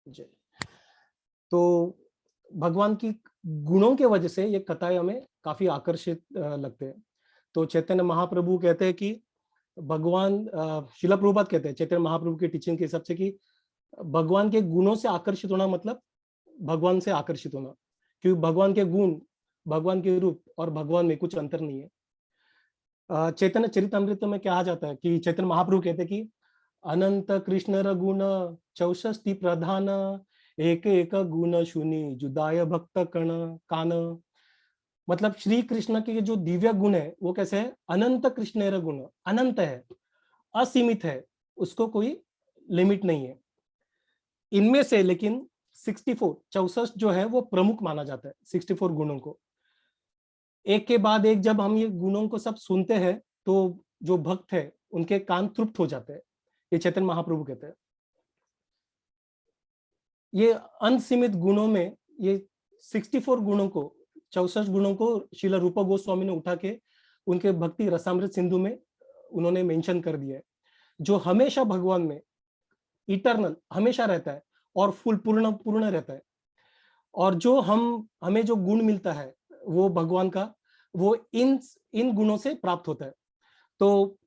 जी। तो भगवान की गुणों के वजह से ये कथाएं हमें काफी आकर्षित लगते हैं। तो चैतन्य महाप्रभु कहते हैं कि भगवान शिला प्रभुपाद कहते हैं चैतन्य महाप्रभु की टीचिंग के हिसाब से कि भगवान के गुणों से आकर्षित होना मतलब भगवान से आकर्षित होना, क्योंकि भगवान के गुण, भगवान के रूप और भगवान में कुछ अंतर नहीं है। चैतन्य चरितमृत में कहा जाता है कि चैतन्य महाप्रभु कहते हैं कि अनंत कृष्ण रगुण 64 प्रधान, एक एक गुण शुनि जुदाय भक्त कण कान। मतलब श्री कृष्ण के जो दिव्य गुण है वो कैसे है, अनंत कृष्ण रगुण, अनंत है, असीमित है, उसको कोई लिमिट नहीं है। इनमें से लेकिन 64 जो है वो प्रमुख माना जाता है 64 गुणों को। एक के बाद एक जब हम ये गुणों को सब सुनते हैं तो जो भक्त है उनके कान तृप्त हो जाते हैं, ये चैतन्य महाप्रभु कहते हैं। ये अनसीमित गुणों में ये 64 गुणों को, 64 गुणों को श्रील रूप गोस्वामी ने उठा के उनके भक्ति रसामृत सिंधु में उन्होंने मेंशन कर दिया है, जो हमेशा भगवान में इटर्नल हमेशा रहता है और फुल पूर्ण पूर्ण रहता है। और जो हमें जो गुण मिलता है वो भगवान का, वो इन इन गुणों से प्राप्त होता है। तो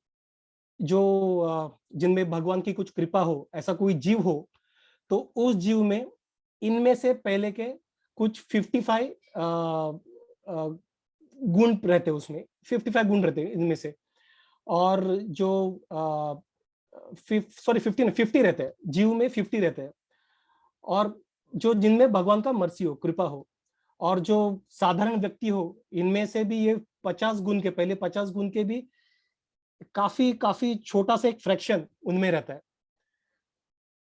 जो जिनमें भगवान की कुछ कृपा हो, ऐसा कोई जीव हो, तो उस जीव में इनमें से पहले के कुछ 55 गुण रहते हैं, उसमें 55 गुण रहते हैं इनमें से। और जो 50 रहते हैं जीव में, 50 रहते हैं। और जो जिनमें भगवान का मर्सी हो, कृपा हो, और जो साधारण व्यक्ति हो, इनमें से भी ये 50 गुण के, पहले 50 गुण के भी काफी काफी छोटा सा एक फ्रैक्शन उनमें रहता है।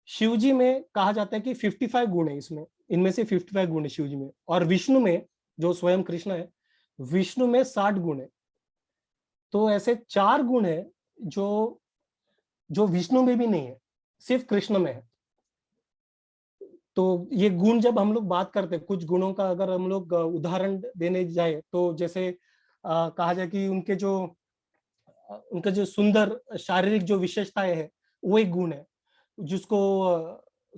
शिव जी में कहा जाता है कि 55 गुण है इसमें, इनमें से 55 गुण है शिव जी में। और विष्णु में, जो स्वयं कृष्ण है, विष्णु में 60 गुण है। तो ऐसे 4 गुण है जो जो विष्णु में भी नहीं है, सिर्फ कृष्ण में है। तो ये गुण जब हम लोग बात करते हैं, कुछ गुणों का अगर हम लोग उदाहरण देने जाए तो जैसे कहा जाए कि उनके जो सुंदर शारीरिक जो विशेषताएं है वो एक गुण है, जिसको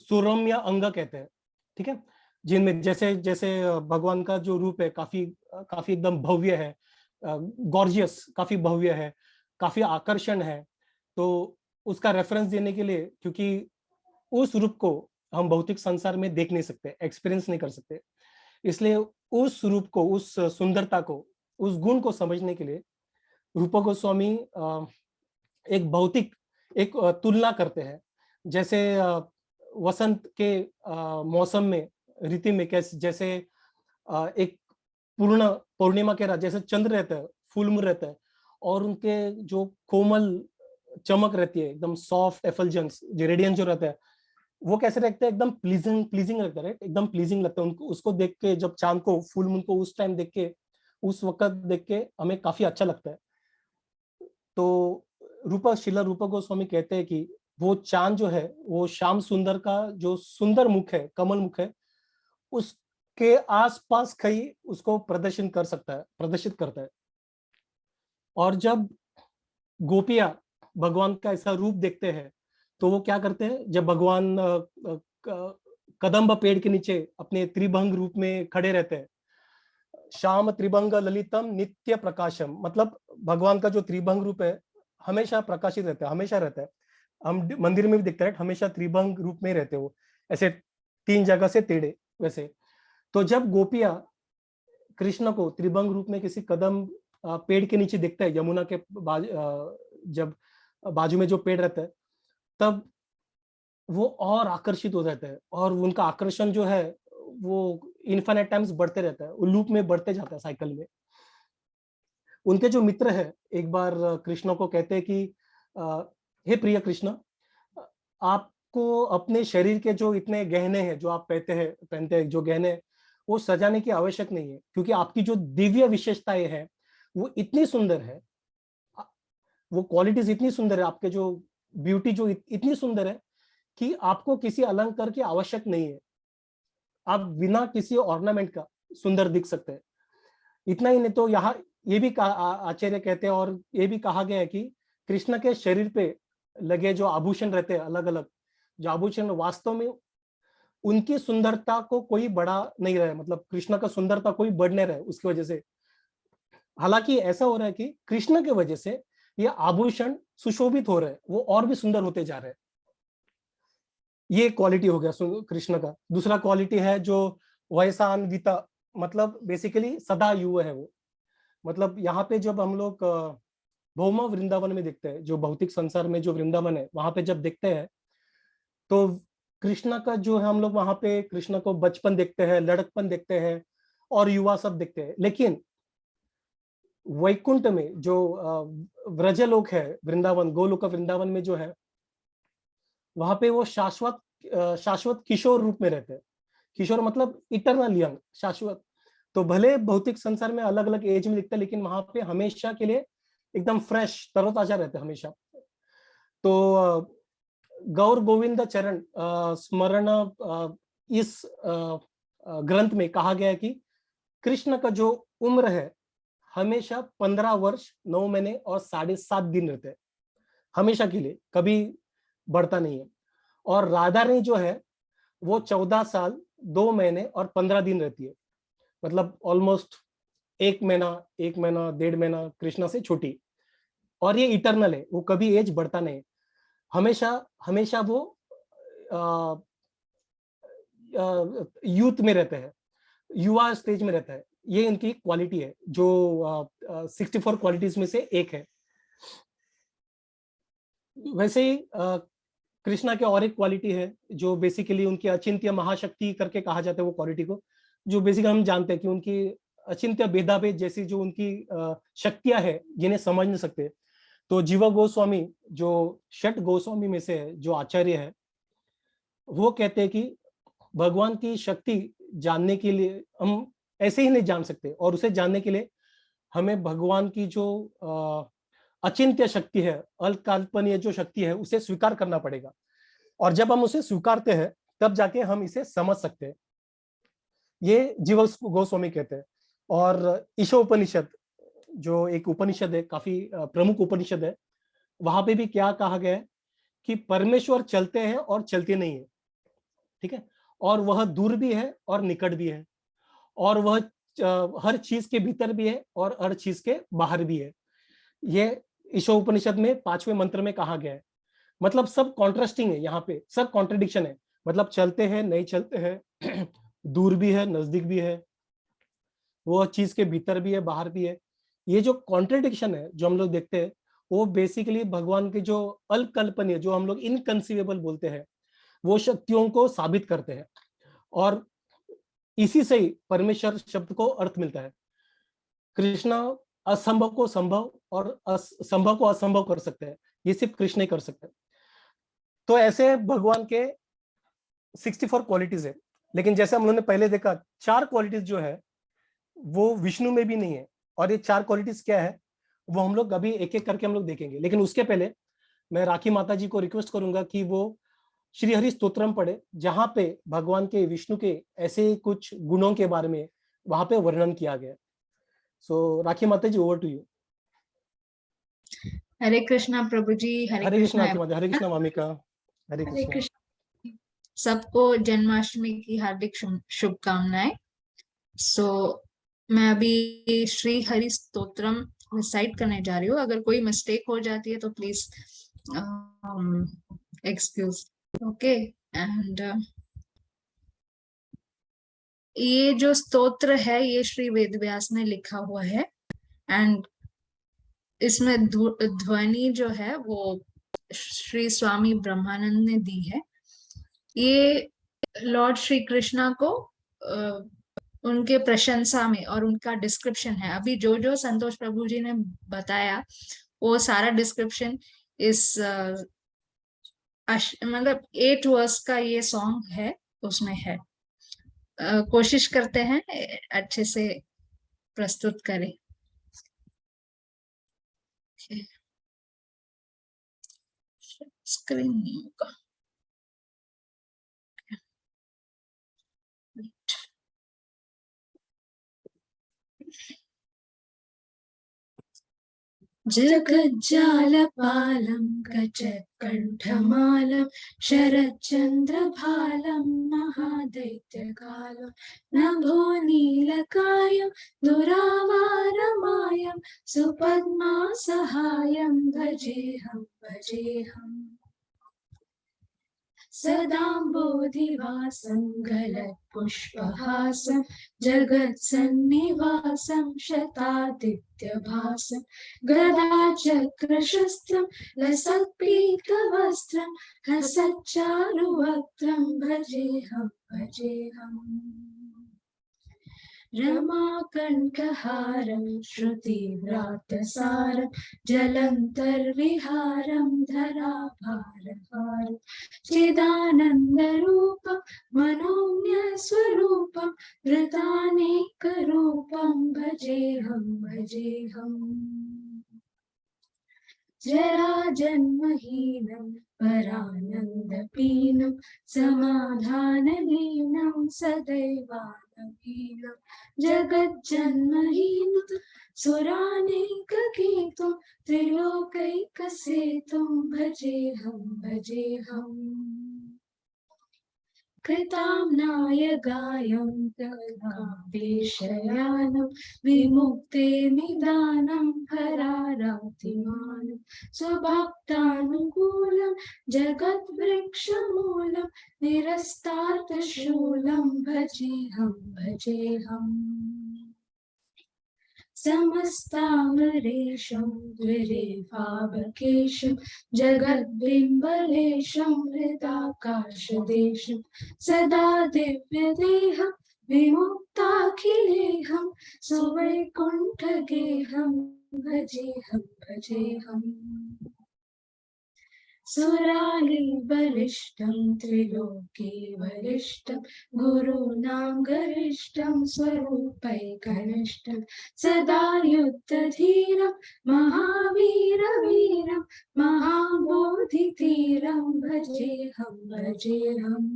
सुरम्य अंग कहते हैं। ठीक है, जिनमें जैसे जैसे भगवान का जो रूप है काफी काफी एकदम भव्य है, गॉर्जियस, काफी भव्य है, काफी आकर्षण है। तो उसका रेफरेंस देने के लिए, क्योंकि उस रूप को हम भौतिक संसार में देख नहीं सकते, एक्सपीरियंस नहीं कर सकते, इसलिए उस रूप को, उस सुंदरता को, उस गुण को समझने के लिए रूप गोस्वामी एक भौतिक एक तुलना करते हैं। जैसे वसंत के मौसम में, ऋतु में कैसे, जैसे एक पूर्ण पूर्णिमा के रात जैसे चंद्र रहता है, फुल मून रहता है, और उनके जो कोमल चमक रहती है, एकदम सॉफ्ट एफल्जेंस जो रेडियंस जो रहता है, वो कैसे रहता है, एकदम प्लीजिंग प्लीजिंग लगता है, राइट, एकदम प्लीजिंग लगता है उनको, उसको देख के, जब चांद को, फुल मून को उस टाइम देख के, उस वक्त देख के हमें काफी अच्छा लगता है। तो शिला रूप गोस्वामी कहते हैं कि वो चांद जो है, वो श्याम सुंदर का जो सुंदर मुख है, कमल मुख है, उसके आसपास कहीं उसको प्रदर्शन कर सकता है, प्रदर्शित करता है। और जब गोपियां भगवान का ऐसा रूप देखते हैं तो वो क्या करते हैं, जब भगवान कदम्ब पेड़ के नीचे अपने त्रिभंग रूप में खड़े रहते हैं, श्याम त्रिभंग ललितम नित्य प्रकाशम, मतलब भगवान का जो त्रिभंग रूप है हमेशा प्रकाशित रहता है, हमेशा रहता है। हम मंदिर में भी देखते हैं, हमेशा त्रिभंग रूप में रहते हो, ऐसे 3 जगह से टेढ़े वैसे। तो जब गोपियां कृष्ण को त्रिभंग रूप में किसी कदम पेड़ के नीचे देखता है, यमुना के जब बाजू में जो पेड़ रहता है, तब वो और आकर्षित हो जाता है, और उनका आकर्षण जो है वो इन्फिनिट टाइम्स बढ़ते रहता है, वो लूप में बढ़ते जाता है, साइकिल में। उनके जो मित्र है एक बार कृष्ण को कहते हैं कि हे प्रिय कृष्ण, आपको अपने शरीर के जो इतने गहने हैं, जो आप पहनते हैं जो गहने, वो सजाने की आवश्यक नहीं है, क्योंकि आपकी जो दिव्य विशेषताएं हैं वो इतनी सुंदर है, वो क्वालिटीज इतनी सुंदर है, आपके जो ब्यूटी जो इतनी सुंदर है कि आपको किसी अलंकार की आवश्यक नहीं है, आप बिना किसी ऑर्नामेंट का सुंदर दिख सकते हैं। इतना ही नहीं, तो यहाँ ये भी आचार्य कहते हैं, और ये भी कहा गया है कि कृष्ण के शरीर पे लगे जो आभूषण रहते हैं अलग अलग, जो आभूषण वास्तव में उनकी सुंदरता को कोई बढ़ा नहीं रहा है, मतलब कृष्ण का सुंदरता कोई बढ़ नहीं रहा है उसकी वजह से। हालांकि ऐसा हो रहा है कि कृष्ण की वजह से ये आभूषण सुशोभित हो रहे हैं, वो और भी सुंदर होते जा रहे हैं। ये क्वालिटी हो गया कृष्ण का। दूसरा क्वालिटी है जो वयसान्विता, मतलब बेसिकली सदा युवा है वो। मतलब यहाँ पे जब हम लोग भौम वृंदावन में देखते हैं, जो भौतिक संसार में जो वृंदावन है वहां पे जब देखते हैं, तो कृष्ण का जो है, हम लोग वहां पे कृष्ण को बचपन देखते हैं, लड़कपन देखते हैं और युवा सब देखते हैं। लेकिन वैकुंठ में जो व्रजलोक है, वृंदावन, गोलोक वृंदावन में जो है, वहां पे वो शाश्वत किशोर रूप में रहते हैं। किशोर मतलब इटरनल यंग, शाश्वत। तो भले भौतिक संसार में अलग अलग एज में दिखते हैं, लेकिन वहां पे हमेशा के लिए एकदम फ्रेश, तरोताजा रहते हैं हमेशा। तो गौर गोविंद चरण स्मरण, इस ग्रंथ में कहा गया है कि कृष्ण का जो उम्र है हमेशा 15 वर्ष 9 महीने और 7.5 दिन रहते हैं, हमेशा के लिए, कभी बढ़ता नहीं है। और राधा रानी जो है वो 14 साल 2 महीने और 15 दिन रहती है, मतलब ऑलमोस्ट 1 महीना, 1 महीना 1.5 महीना कृष्णा से छोटी। और ये इटरनल है, वो कभी एज बढ़ता नहीं, हमेशा हमेशा वो यूथ में रहते हैं, युवा स्टेज में रहता है। ये इनकी क्वालिटी है जो 64 क्वालिटीज में से एक है। वैसे ही कृष्णा के और एक क्वालिटी है जो बेसिकली उनकी अचिंत्य महाशक्ति करके कहा जाता है, वो क्वालिटी को, जो बेसिकली हम जानते हैं कि उनकी अचिंत्य भेदाभेद जैसी जो उनकी शक्तियां है जिन्हें समझ नहीं सकते। तो जीवा गोस्वामी जो षट गोस्वामी में से है, जो आचार्य है, वो कहते हैं कि भगवान की शक्ति जानने के लिए हम ऐसे ही नहीं जान सकते, और उसे जानने के लिए हमें भगवान की जो अचिंत्य शक्ति है, अल्पकाल्पनीय जो शक्ति है, उसे स्वीकार करना पड़ेगा। और जब हम उसे स्वीकारते हैं तब जाके हम इसे समझ सकते हैं, ये जीव गोस्वामी कहते हैं। और ईशोपनिषद जो एक उपनिषद है, काफी प्रमुख उपनिषद है, वहां पे भी क्या कहा गया है कि परमेश्वर चलते हैं और चलते नहीं है, ठीक है, और वह दूर भी है और निकट भी है, और वह हर चीज के भीतर भी है और हर चीज के बाहर भी है। ये ईशोपनिषद में 5वें मंत्र में कहा गया है। मतलब सब कॉन्ट्रास्टिंग है, यहाँ पे सब कॉन्ट्रडिक्शन है, मतलब चलते हैं नहीं चलते हैं, दूर भी है नजदीक भी है, वो चीज के भीतर भी है बाहर भी है। ये जो कॉन्ट्रडिक्शन है जो हम लोग देखते हैं, वो बेसिकली भगवान के जो अल्पकल्पनीय, जो हम लोग इनकंसीवेबल बोलते हैं, वो शक्तियों को साबित करते हैं। और इसी से ही परमेश्वर शब्द को अर्थ मिलता है। कृष्णा असंभव को संभव और संभव को असंभव कर सकते हैं, ये सिर्फ कृष्ण ही कर सकते हैं। तो ऐसे भगवान के 64 क्वालिटीज है। लेकिन जैसे हम लोगों ने पहले देखा, 4 क्वालिटीज जो है वो विष्णु में भी नहीं है। और ये 4 क्वालिटीज क्या है वो हम लोग अभी एक एक करके हम लोग देखेंगे। लेकिन उसके पहले मैं राखी माता जी को रिक्वेस्ट करूंगा कि वो श्री हरि स्तोत्रम पढ़े, जहां पे भगवान के, विष्णु के ऐसे कुछ गुणों के बारे में वहां पे वर्णन किया गया। सो राखी माता जी, over to you. Hare Krishna प्रभु जी, हरे हरे कृष्णा कृष्णा राखी माता, हरे कृष्णा मामिका, हरे हरे कृष्णा। कृष्ण। सबको जन्माष्टमी की हार्दिक शुभकामनाएं। सो मैं अभी श्री हरि स्तोत्रम रिसाइट करने जा रही हूँ। अगर कोई मिस्टेक हो जाती है तो प्लीज एक्सक्यूज। ओके। एंड ये जो स्तोत्र है ये श्री वेदव्यास ने लिखा हुआ है। एंड इसमें ध्वनि जो है वो श्री स्वामी ब्रह्मानंद ने दी है। ये लॉर्ड श्री कृष्णा को उनके प्रशंसा में और उनका डिस्क्रिप्शन है। अभी जो जो संतोष प्रभु जी ने बताया वो सारा डिस्क्रिप्शन इस मतलब 8 वर्स का ये सॉन्ग है, उसमें है। कोशिश करते हैं अच्छे से प्रस्तुत करें। स्क्रीन नहीं होगा। जगज्जालपालं गजत्कण्ठमालं शरच्चन्द्रभालं महादैत्यकालं नभो नीलकायं दुरावारमायं सुपद्मासहायं भजेऽहं भजेऽहम् सदाम्बोधिवासं गलत्पुष्पहासं जगत्सन्निवासं शतादित्यभासं गदाचक्रशस्त्रं लसत्पीतवस्त्रं हसच्चारुवक्त्रं भजेऽहं भजेऽहम् रमाकण्ठहारं श्रुतिव्रातसारं जलन्तर्विहारं धराभारहारं चिदानन्दरूपं मनोज्ञस्वरूपं धृतानेकरूपं भजेऽहं भजेऽहम् जराजन्महीनं परानन्दपीनं समाधानलीनं सदैवानवीनं जगज्जन्महीनं सुरानेककेतुं त्रिलोकैकसेतुं भजेऽहं भजेऽहम् कृताम्नाय गायं गङ्गावेशयानं विमुक्ते निदानं हरारातिमानं स्वभक्तानुकूलं जगद्वृक्षमूलं निरस्तार्थशूलं भजेऽहं भजेऽहम् समस्तामरेशं द्विरेफावकेशं जगद्बिम्बलेशं हृदाकाशदेशं सदा दिव्यदेहं विमुक्ताखिलेहं सुवैकुण्ठगेहं भजेऽहं भजेऽहम् सुरालीबलिष्ठं त्रिलोकी बलिष्ठं गुरूणां गरिष्ठं स्वरूपैकनिष्ठं सदा युद्धधीरं महावीरवीरं महाबोधिधीरं भजेऽहं भजेऽहम्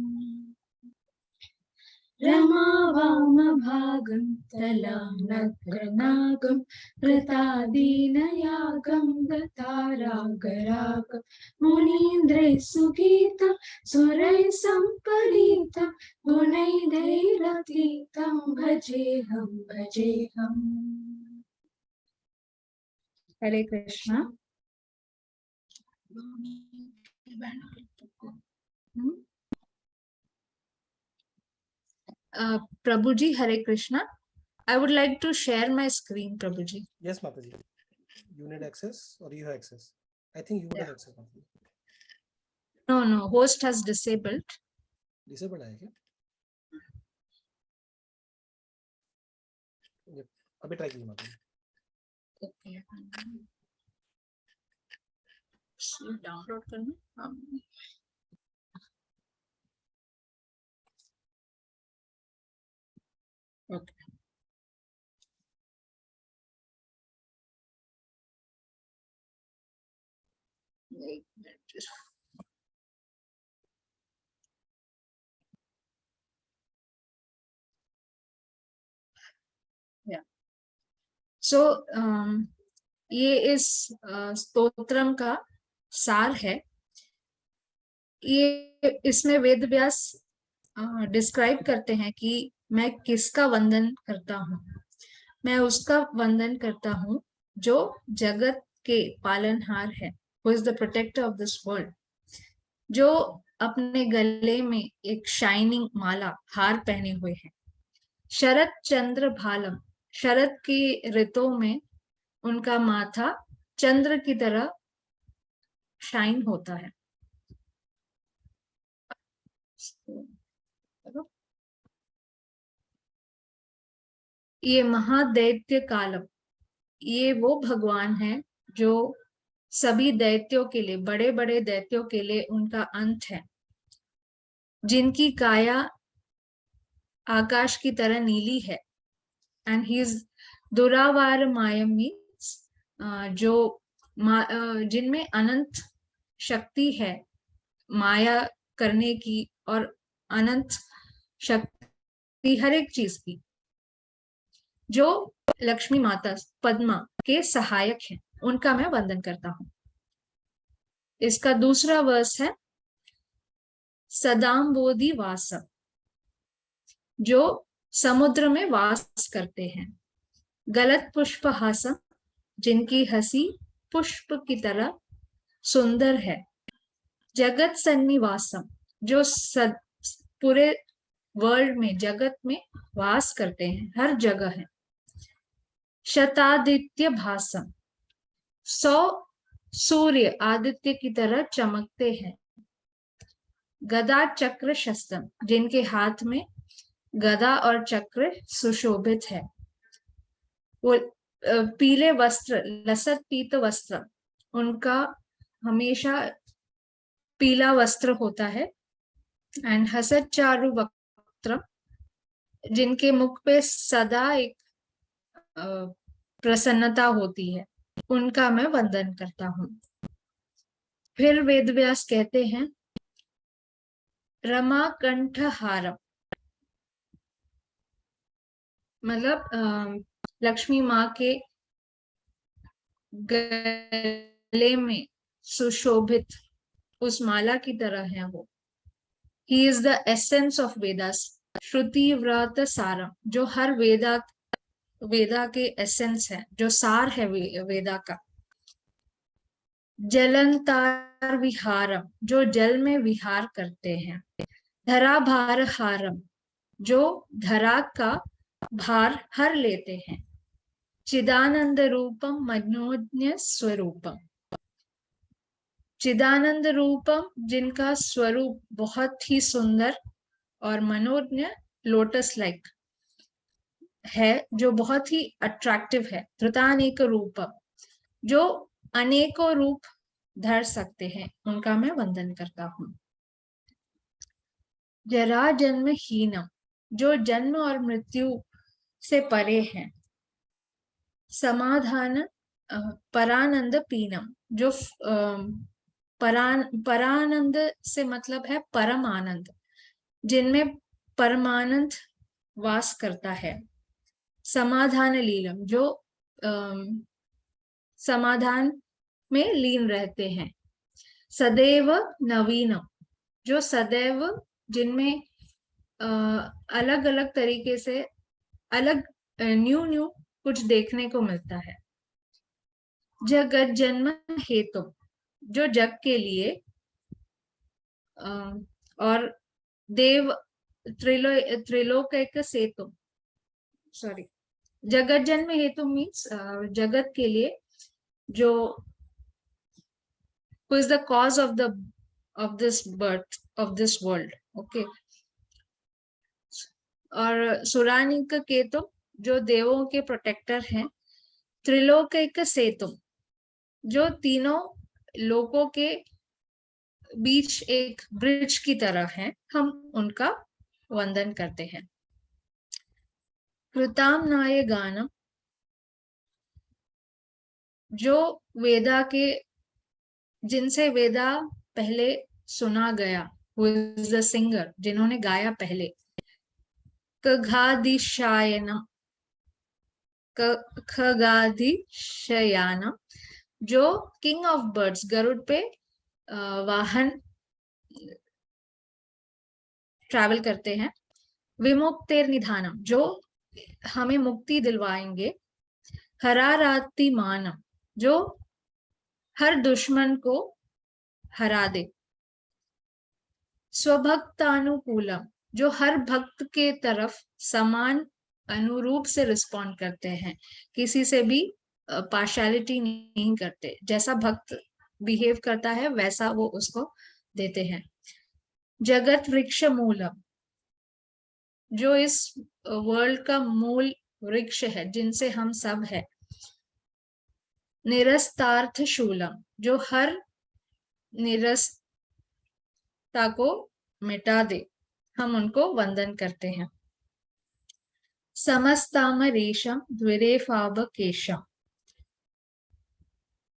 रमावामभागं तलानग्रनागं कृतादीनयागं गतारागरागं मुनीन्द्रैः सुगीतं सुरैः सम्परीतं गुणैरतीतं भजेऽहं भजेऽहम् हरे Krishna. Prabhuji, Hare Krishna. I would like to share my screen, Prabhuji. Yes, Mataji. You need access or you have access? I think you would have access. No, no. Host has disabled. Disabled है क्या? अभी try कीजिए Mataji. Okay. Download करना. Okay. Yeah. So ये इस स्तोत्रम का सार है। ये इसमें वेद व्यास डिस्क्राइब करते हैं कि मैं किसका वंदन करता हूँ। मैं उसका वंदन करता हूँ जो जगत के पालनहार है, who is the protector of this world, जो अपने गले में एक शाइनिंग माला हार पहने हुए है। शरद चंद्र भालम, शरद की ऋतु में उनका माथा चंद्र की तरह शाइन होता है। ये महादैत्य कालम, ये वो भगवान है जो सभी दैत्यों के लिए, बड़े बड़े दैत्यों के लिए उनका अंत है, जिनकी काया आकाश की तरह नीली है। एंड ही इज दुरावार मायम, मीन्स जो जिनमें अनंत शक्ति है माया करने की और अनंत शक्ति हर एक चीज की, जो लक्ष्मी माता पद्मा के सहायक हैं। उनका मैं वंदन करता हूँ। इसका दूसरा वर्स है सदाम्बोधि वासम, जो समुद्र में वास करते हैं। गलत पुष्प हासम, जिनकी हंसी पुष्प की तरह सुंदर है। जगत सन्निवासम, जो पूरे वर्ल्ड में, जगत में वास करते हैं, हर जगह है। शतादित्य भासम, 100 सूर्य आदित्य की तरह चमकते हैं। गदा चक्र शस्त्रम, जिनके हाथ में गदा और चक्र सुशोभित है। वो पीले वस्त्र, लसत पीत वस्त्र, उनका हमेशा पीला वस्त्र होता है। एंड हसत चारु वक्त्रम, जिनके मुख पे सदा एक प्रसन्नता होती है, उनका मैं वंदन करता हूँ। फिर वेदव्यास कहते हैं रमा कंठ हारम, मतलब लक्ष्मी माँ के गले में सुशोभित उस माला की तरह है वो। He is the essence of Vedas, श्रुति व्रत सारम, जो हर वेदा के एसेंस है, जो सार है वेदा का। जलंतार विहारम, जो जल में विहार करते हैं। धरा भार हारम, जो धरा का भार हर लेते हैं। चिदानंद रूपम मनोज्ञ स्वरूपम, चिदानंद रूपम, जिनका स्वरूप बहुत ही सुंदर और मनोज्ञ लोटस लाइक है, जो बहुत ही अट्रैक्टिव है। धृतानेक रूपम, जो अनेकों रूप धर सकते हैं, उनका मैं वंदन करता हूँ। जरा जन्म हीनम, जो जन्म और मृत्यु से परे हैं। समाधान परानंद पीनम, जो परानंद से मतलब है परम आनंद, जिनमें परमानंद वास करता है। समाधान लीलम, जो समाधान में लीन रहते हैं। सदैव नवीनम, जो सदैव, जिनमें अलग अलग तरीके से अलग न्यू कुछ देखने को मिलता है। जगत जन्म हेतु, जो जग के लिए और देव त्रिलोक सेतु, सॉरी, जगत जन्म हेतु मीन्स जगत के लिए, जो who is the cause of this birth of this world, okay। और सुरानिक केतु, जो देवों के प्रोटेक्टर हैं। त्रिलोक सेतु, जो तीनों लोकों के बीच एक ब्रिज की तरह है, हम उनका वंदन करते हैं। कृतामनाय गानम, जो वेदा के, जिनसे वेदा पहले सुना गया, who is the singer, जिन्होंने गाया पहले। खगादिशयनम, खगादिशयानम, जो किंग ऑफ बर्ड्स, गरुड़ पे वाहन ट्रैवल करते हैं। विमुक्तेर निधानम, जो हमें मुक्ति दिलवाएंगे। हराराति मानम, जो हर दुश्मन को हरा दे। स्वभक्तानुकूलम, जो हर भक्त के तरफ समान अनुरूप से रिस्पॉन्ड करते हैं, किसी से भी पार्शियलिटी नहीं करते, जैसा भक्त बिहेव करता है वैसा वो उसको देते हैं। जगत वृक्ष मूलम, जो इस वर्ल्ड का मूल वृक्ष है, जिनसे हम सब है। निरस्तार्थ शूलम, जो हर निरस्ता को मिटा दे, हम उनको वंदन करते हैं। समस्तामरेशम द्विरेफाबकेशम,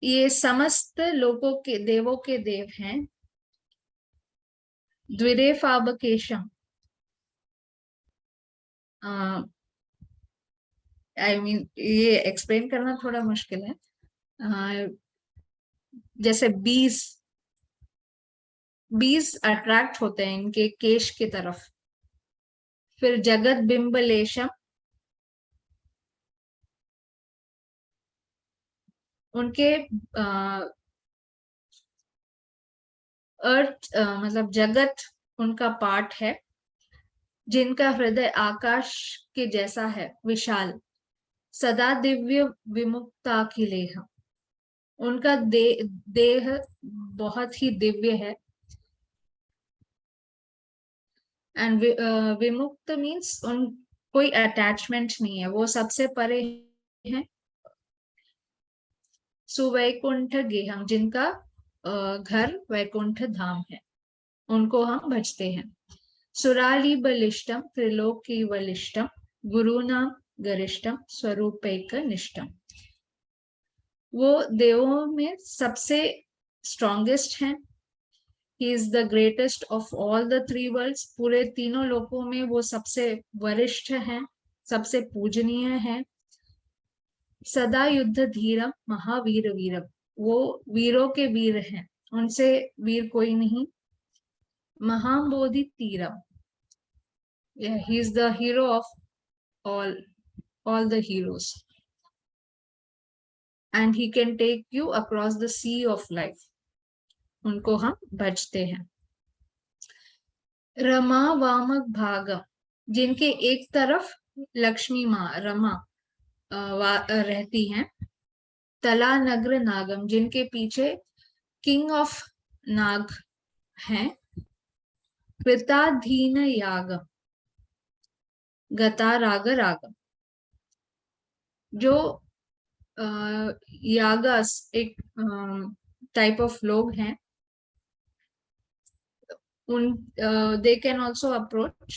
ये समस्त लोगों के, देवों के देव हैं। द्विरेफाबकेशम, आई मीन ये एक्सप्लेन करना थोड़ा मुश्किल है। जैसे बीज अट्रैक्ट होते हैं इनके केश की तरफ। फिर जगत बिंबलेशम, उनके अर्थ मतलब जगत उनका पार्ट है, जिनका हृदय आकाश के जैसा है विशाल, सदा दिव्य विमुक्ता की लेह। उनका देह बहुत ही दिव्य है। एंड विमुक्त मीन्स उन कोई अटैचमेंट नहीं है, वो सबसे परे है। सुवैकुंठ गेहम, जिनका घर वैकुंठ धाम है, उनको हम भजते हैं। सुराली बलिष्ठम त्रिलोकी बलिष्ठम, गुरु नाम गरिष्ठम स्वरूपैक निष्ठम। वो देवों में सबसे स्ट्रॉन्गेस्ट हैं। ही is the greatest of all the three world's. पूरे तीनों लोकों में वो सबसे वरिष्ठ हैं, सबसे पूजनीय है। सदा युद्ध धीरम महावीर वीरम, वो वीरों के वीर हैं, उनसे वीर कोई नहीं। महाबोधि तीरम, he is the hero of all the heroes, and he can take you across the sea of life। उनको हम भजते हैं। रमा वामक भागम, जिनके एक तरफ लक्ष्मी माँ रमा रहती हैं। तला नग्र नागम, जिनके पीछे किंग ऑफ नाग हैं। कृताधीन यागम, गता राग रागम, जो यागस एक टाइप ऑफ लोग हैं, उन they can also approach।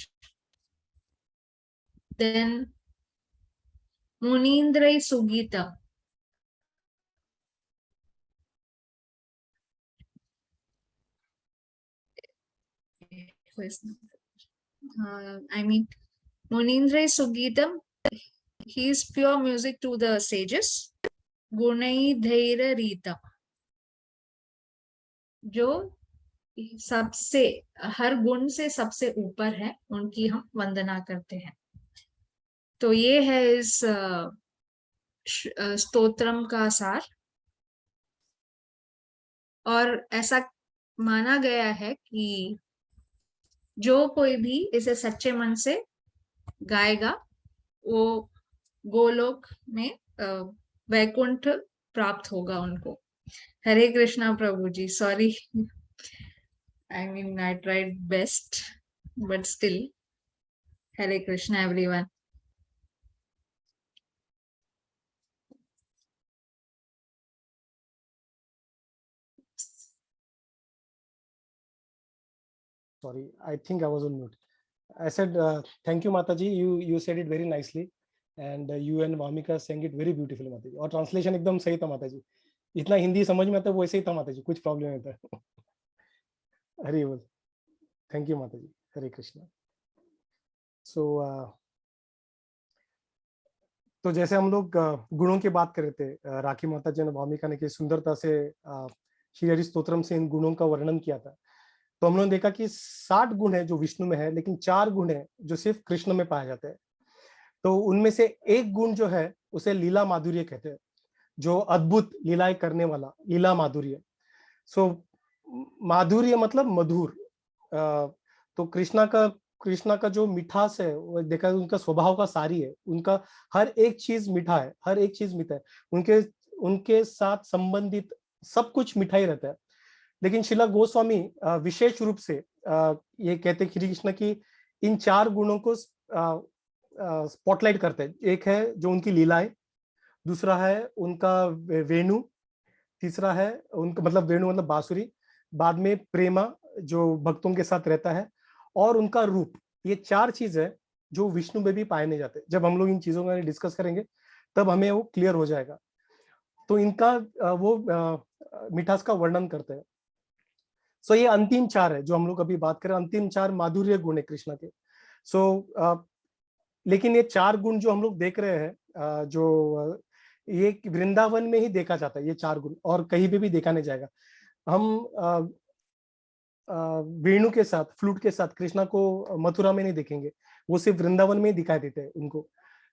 then मुनीन्द्रै Sugita, I mean Munindra Sugitam, he is pure music to the sages। गुणई धैर्य रीता, जो सबसे हर गुण से सबसे ऊपर है, उनकी हम वंदना करते हैं। तो ये है इस स्तोत्रम का सार। और ऐसा माना गया है कि जो कोई भी इसे सच्चे मन से गाएगा, वो गोलोक में वैकुंठ प्राप्त होगा उनको। हरे कृष्णा प्रभु जी, sorry, I mean I tried best, but still, Hare Krishna everyone। Sorry, I think I was on mute. I said thank you Mataji, you said it very nicely, and you and Vamika sang it very beautifully Mataji, और translation एकदम सही था माताजी। इतना हिंदी समझ में आता वैसे ही था माताजी, कुछ प्रॉब्लम नहीं था। हरि बोल। थैंक यू माताजी। हरे कृष्णा। सो तो जैसे हम लोग गुणों की बात कर रहे थे, राखी माता जी ने भामिका ने की सुंदरता से श्री हरि स्तोत्रम से इन गुणों का वर्णन किया था। तो हम लोगों ने देखा कि 60 गुण है जो विष्णु में है, लेकिन 4 गुण है जो सिर्फ कृष्ण में पाए जाते हैं। तो उनमें से एक गुण जो है उसे लीला माधुर्य कहते हैं, जो अद्भुत लीलाएं करने वाला, लीला माधुर्य। सो माधुर्य मतलब मधुर। तो कृष्णा का जो मिठास है, वो देखा उनका स्वभाव का सारी है, उनका हर एक चीज मीठा है, हर एक चीज मीठा है, उनके साथ संबंधित सब कुछ मीठा ही रहता है। लेकिन शिला गोस्वामी विशेष रूप से ये कहते हैं श्री कृष्ण की इन 4 गुणों को स्पॉटलाइट करते हैं। एक है जो उनकी लीलाएं, दूसरा है उनका वेणु, तीसरा है उनका मतलब वेणु मतलब बांसुरी, बाद में प्रेमा जो भक्तों के साथ रहता है, और उनका रूप। ये 4 चीज है जो विष्णु में भी पाए नहीं जाते। जब हम लोग इन चीजों को डिस्कस करेंगे तब हमें वो क्लियर हो जाएगा। तो इनका वो मिठास का वर्णन करते हैं। सो ये अंतिम 4 है जो हम लोग अभी बात करें, अंतिम 4 माधुर्य गुण है कृष्ण के। सो लेकिन ये 4 गुण जो हम लोग देख रहे हैं, जो ये वृंदावन में ही देखा जाता है, ये 4 गुण, और कहीं पे भी देखा नहीं जाएगा। हम वेणु के साथ, फ्लूट के साथ कृष्णा को मथुरा में नहीं देखेंगे, वो सिर्फ वृंदावन में ही दिखाई देते हैं उनको।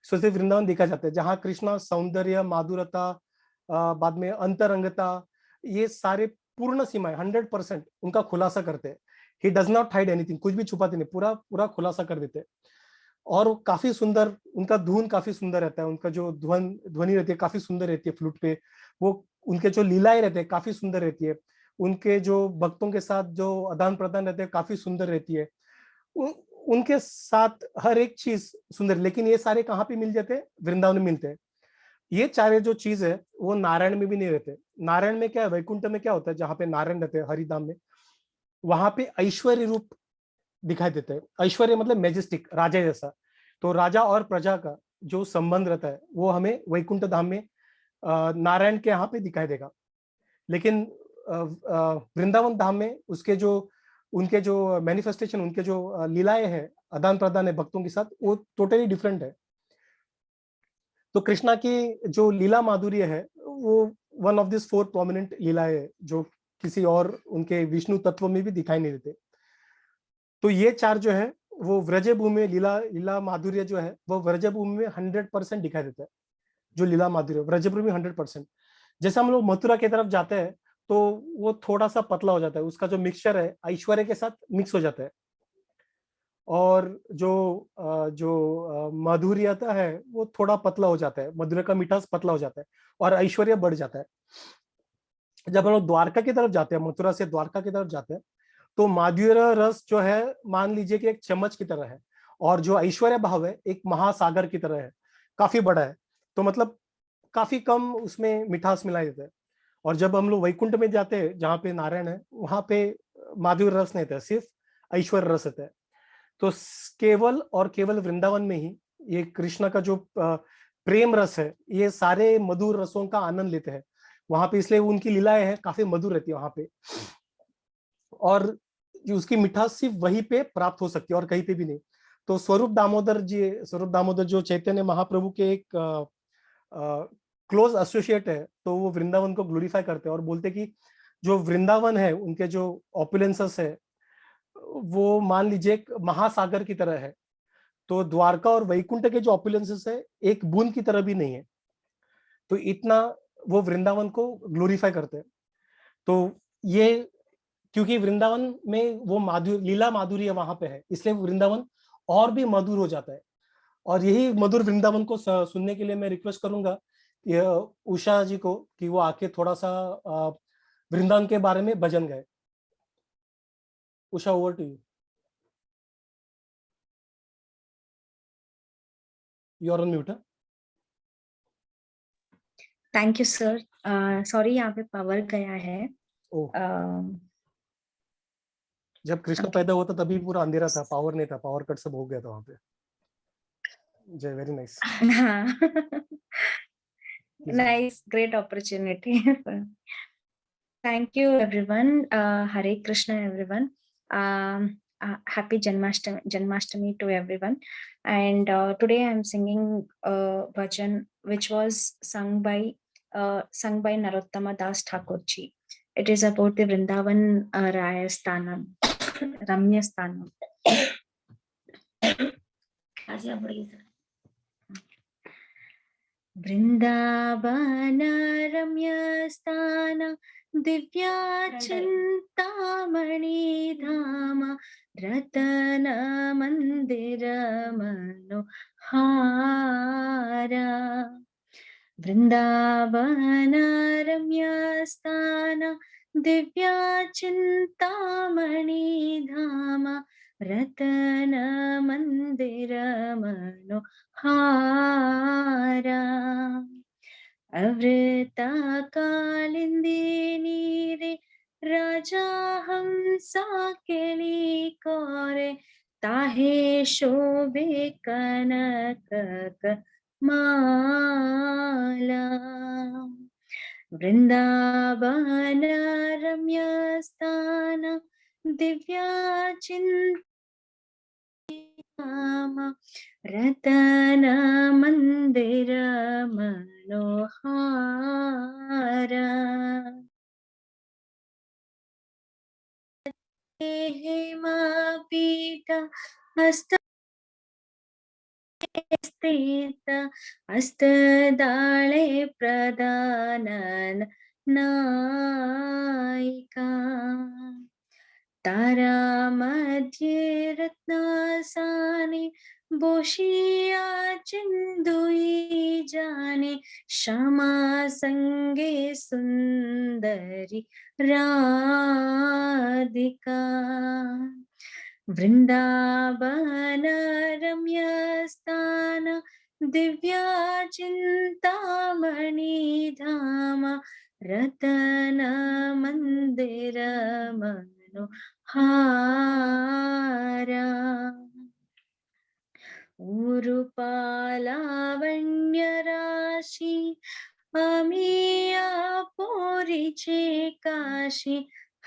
सो सिर्फ वृंदावन देखा जाता है जहाँ कृष्णा सौंदर्य, माधुरता, बाद में अंतरंगता, ये सारे पूर्ण सीमाएं 100% उनका खुलासा करते हैं। He does not hide anything, कुछ भी छुपाते नहीं, पूरा पूरा खुलासा कर देते हैं। और काफी सुंदर, उनका धुन काफी सुंदर रहता है, उनका जो ध्वनि रहती है काफी सुंदर रहती है फ्लूट पे। वो उनके जो लीलाएं रहते हैं काफी सुंदर रहती है, उनके जो भक्तों के साथ जो आदान प्रदान रहते हैं काफी सुंदर रहती है। उनके साथ हर एक चीज सुंदर। लेकिन ये सारे कहाँ पे मिल जाते हैं? वृंदावन में मिलते हैं। ये चारे जो चीज है वो नारायण में भी नहीं रहते। नारायण में क्या है, वैकुंठ में क्या होता है, जहाँ पे नारायण रहते हैं हरिधाम में, वहां पे ऐश्वर्य रूप दिखाई देता है। ऐश्वर्य मतलब मेजेस्टिक, राजा जैसा। तो राजा और प्रजा का जो संबंध रहता है वो हमें वैकुंठ धाम में नारायण के यहाँ पे दिखाई देगा। लेकिन वृंदावन धाम में उसके जो, उनके जो मैनिफेस्टेशन, उनके जो लीलाएं हैं, आदान प्रदान है भक्तों के साथ, वो टोटली डिफरेंट है। तो कृष्णा की जो लीला माधुर्य है वो वन ऑफ दिस 4 प्रोमिनेंट लीलाएं है जो किसी और उनके विष्णु तत्व में भी दिखाई नहीं देते। तो ये 4 जो है वो व्रजभूमि में लीला लीला माधुर्य जो है वो व्रजभूमि में 100% दिखाई देता है। जो लीला माधुर्य व्रजभूमि 100%। जैसे हम लोग मथुरा की तरफ जाते हैं तो वो थोड़ा सा पतला हो जाता है, उसका जो मिक्सचर है ऐश्वर्य के साथ मिक्स हो जाता है। और जो माधुर्यता है वो थोड़ा पतला हो जाता है, मधुर का मिठास पतला हो जाता है और ऐश्वर्य बढ़ जाता है। जब हम लोग द्वारका की तरफ जाते हैं, मथुरा से द्वारका की तरफ जाते हैं, तो माधुर्य रस जो है मान लीजिए कि एक चम्मच की तरह है, और जो ऐश्वर्य भाव है एक महासागर की तरह है, काफी बड़ा है। तो मतलब काफी कम उसमें मिठास मिलाई देता है। और जब हम लोग वैकुंठ में जाते हैं जहाँ पे नारायण है, वहां पे माधुर्य रस नहीं था, सिर्फ ऐश्वर्य रस रहता है। तो केवल और केवल वृंदावन में ही ये कृष्ण का जो प्रेम रस है, ये सारे मधुर रसों का आनंद लेते हैं वहां पे, इसलिए उनकी लीलाएं हैं काफी मधुर रहती है वहां पे। और उसकी मिठास सिर्फ वहीं पे प्राप्त हो सकती है और कहीं पे भी नहीं। तो स्वरूप दामोदर जी, स्वरूप दामोदर जो चैतन्य महाप्रभु के एक क्लोज एसोसिएट है, तो वो वृंदावन को ग्लोरीफाई करते हैं और बोलते कि जो वृंदावन है, उनके जो ऑपुलेंसेस है वो मान लीजिए एक महासागर की तरह है। तो द्वारका और वैकुंठ के जो ऑपुलेंसेस है एक बूंद की तरह भी नहीं है। तो इतना वो वृंदावन को ग्लोरीफाई करते हैं। तो ये क्योंकि वृंदावन में वो माधुर्य, लीला माधुर्य वहां पे है, इसलिए वृंदावन और भी मधुर हो जाता है। और यही मधुर वृंदावन को सुनने के लिए मैं रिक्वेस्ट करूंगा उषा जी को कि वो आके थोड़ा सा वृंदावन के बारे में भजन गाए। Usha, over to you. You are on mute. Thank you sir. Sorry, यहाँ पे पावर गया है। जब कृष्ण पैदा हुआ था तभी पूरा अंधेरा था, पावर नहीं था, पावर कट सब हो गया था वहां पे। जय, very nice. Nice, great opportunity. Thank you everyone. Hare Krishna everyone. Happy Janmashtami to everyone. And today I am singing bhajan which was sung by Narottama Das Thakur ji. It is about the Vrindavan Raya Sthanam, Ramya Sthanam. Vrindavan Ramya Sthanam दिव्या चिंतामणि धाम रतन मंदिर मनोहारा वृंदावन रम्य स्थान दिव्या चिंतामणि धाम रतन मंदिर मनोहारा अवृता कालिंदी रे राजा हंसा केली कोरे ताहे शोभे कनक माला वृंदावन रम्य स्थान दिव्या चिंता रतन मंदिर मनोहारा हस्त स्थित हस्तदाळे प्रदानन नायिका तारा मध्ये रत्नासाने बोशिया चिंदुई जाने श्यामा संगे सुंदरी राधिका वृंदावन रम्य स्थान दिव्या चिंतामणि धाम रतन मंदिर मनोहारा उरुपालावण्य राशि अमिया पोरिचे काशी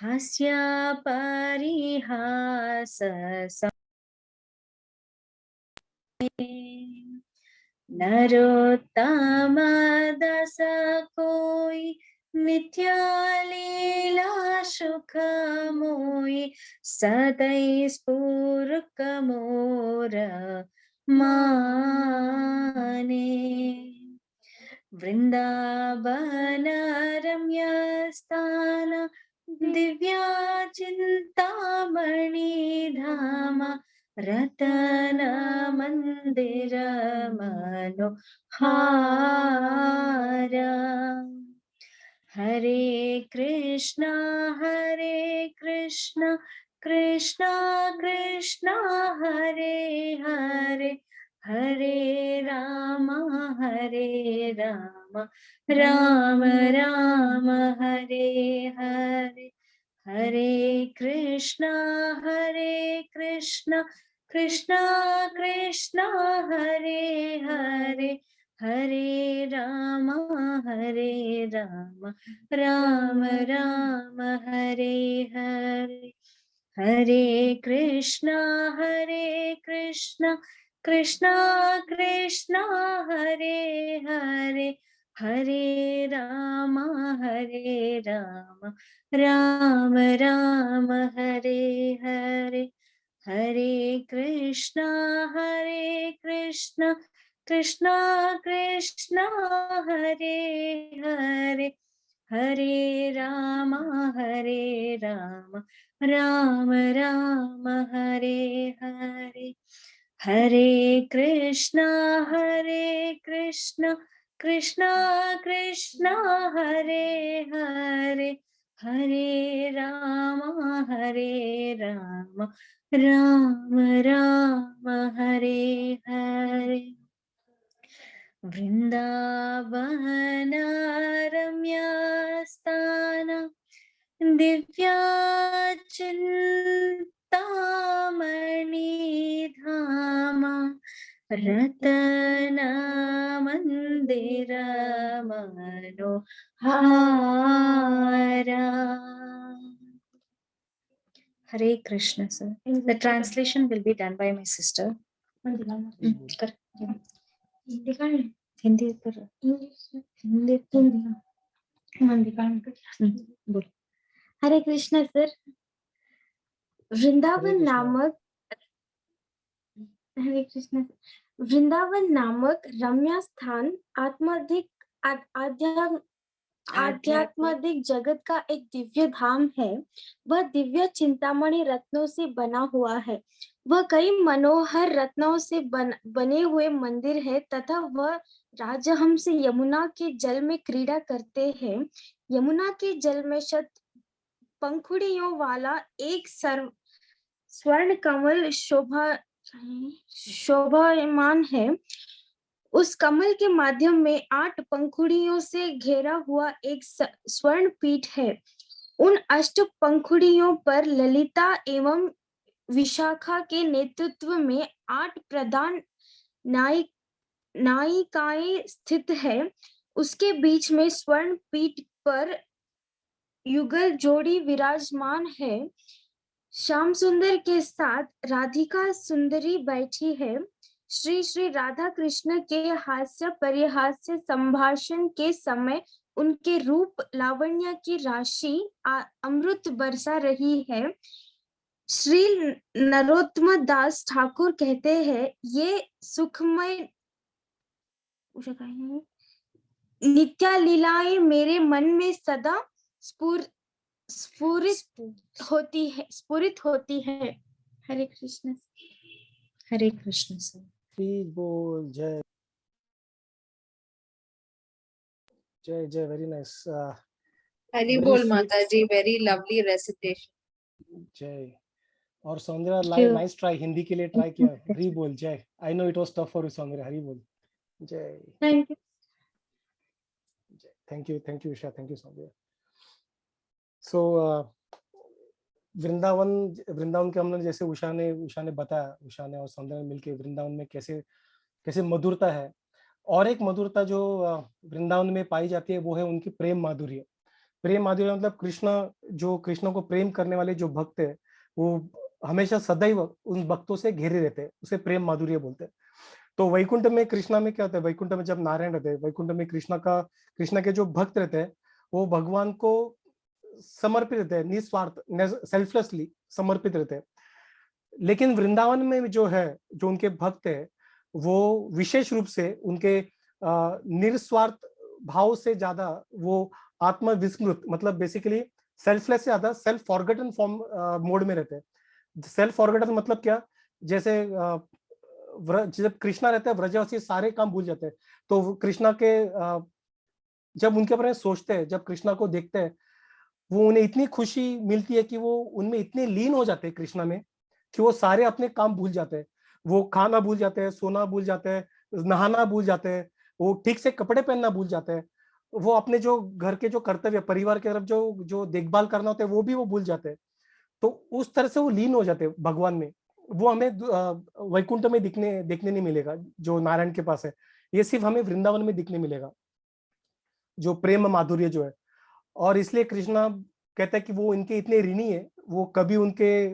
हास्य परिहास नरोत्तम दास कोई मिथ्या लीला सुख मोई सदै स्फुरक मोर माने वृंदावन रम्य स्थान दिव्या चिंतामणि धाम रतन मंदिर मनोहारा हरे कृष्णा कृष्णा कृष्णा हरे हरे हरे राम राम राम हरे हरे हरे कृष्णा कृष्णा कृष्णा हरे हरे हरे राम राम राम हरे हरे हरे कृष्णा कृष्णा कृष्णा हरे हरे हरे राम राम राम हरे हरे हरे कृष्णा कृष्णा कृष्णा हरे हरे हरे राम राम राम हरे हरे हरे कृष्णा कृष्णा कृष्णा हरे हरे हरे राम राम राम हरे हरे वृंदावन रम्य स्थान दिव्या चिंतामणि धाम रतन मंदिर मनोहारा Hare Krishna, sir. The translation will be done by my sister. Hindi कर बोल हरे कृष्णा सर। वृंदावन नामक हरे कृष्णा वृंदावन नामक रम्य स्थान आध्यात्मिक जगत का एक दिव्य धाम है। वह दिव्य चिंतामणि रत्नों से बना हुआ है। वह कई मनोहर रत्नों से बने हुए मंदिर है तथा वह राजहंस यमुना के जल में क्रीड़ा करते हैं। यमुना के जल में शत पंखुड़ियों वाला एक स्वर्ण कमल शोभायमान है। उस कमल के माध्यम में 8 पंखुड़ियों से घेरा हुआ एक स्वर्ण पीठ है। उन 8 पंखुड़ियों पर ललिता एवं विशाखा के नेतृत्व में 8 प्रधान नायिकाएं स्थित है। उसके बीच में स्वर्ण पीठ पर युगल जोड़ी विराजमान है। श्याम सुंदर के साथ राधिका सुंदरी बैठी है। श्री राधा कृष्ण के हास्य परिहास्य संभाषण के समय उनके रूप लावण्य की राशि अमृत बरसा रही है। श्री नरोत्तम दास ठाकुर कहते हैं, ये सुखमय नित्य लीलाएं मेरे मन में सदा स्फुरित होती है। हरे कृष्ण। हरे कृष्ण सर। प्लीज बोल जय जय जय। Very nice. हरि Very बोल sweet. माता जी, वेरी लवली रेसिटेशन। जय। और Soundarya Thank you. Nice try, Hindi के लिए ट्राई किया। हरी बोल जय। I know it was tough for you Soundarya. Hari बोल जय। Thank you. Thank you Usha, thank you Soundarya. So Vrindavan Vrindavan के हमने जैसे उषा ने बताया, उषा ने और सौंदर्या ने मिलकर वृंदावन में कैसे कैसे मधुरता है। और एक मधुरता जो वृंदावन में पाई जाती है वो है उनकी प्रेम माधुर्य। प्रेम माधुर्य मतलब कृष्ण को प्रेम करने वाले जो भक्त है वो हमेशा सदैव उन भक्तों से घेरे रहते हैं, उसे प्रेम माधुर्य बोलते हैं। तो वैकुंठ में कृष्णा में क्या होता है, वैकुंठ में जब नारायण रहते हैं, वैकुंठ में कृष्णा के जो भक्त रहते हैं वो भगवान को समर्पित रहते हैं, निस्वार्थ सेल्फलेसली समर्पित रहते हैं। लेकिन वृंदावन में जो उनके भक्त है वो विशेष रूप से उनके निस्वार्थ भाव से ज्यादा वो आत्म विस्मृत मतलब बेसिकली सेल्फलेस से ज्यादा सेल्फ फॉरगेटन फॉर्म मोड में रहते हैं। सेल्फ फॉरगेटन मतलब क्या, जैसे जब कृष्णा रहते हैं व्रजवासी सारे काम भूल जाते हैं। तो कृष्णा के जब उनके बारे में सोचते हैं, जब कृष्णा को देखते हैं, वो उन्हें इतनी खुशी मिलती है कि वो उनमें इतने लीन हो जाते हैं कृष्णा में कि वो सारे अपने काम भूल जाते हैं। वो खाना भूल जाते हैं, सोना भूल जाते हैं, नहाना भूल जाते हैं, वो ठीक से कपड़े पहनना भूल जाते हैं, वो अपने जो घर के जो कर्तव्य परिवार की तरफ जो देखभाल करना होता है वो भी वो भूल जाते हैं। तो उस तरह से वो लीन हो जाते हैं भगवान में। वो हमें वैकुंठ में देखने नहीं मिलेगा जो नारायण के पास है, ये सिर्फ हमें वृंदावन में दिखने मिलेगा जो प्रेम माधुर्य जो है। और इसलिए कृष्णा कहता है कि वो इनके इतने ऋणी है, वो कभी उनके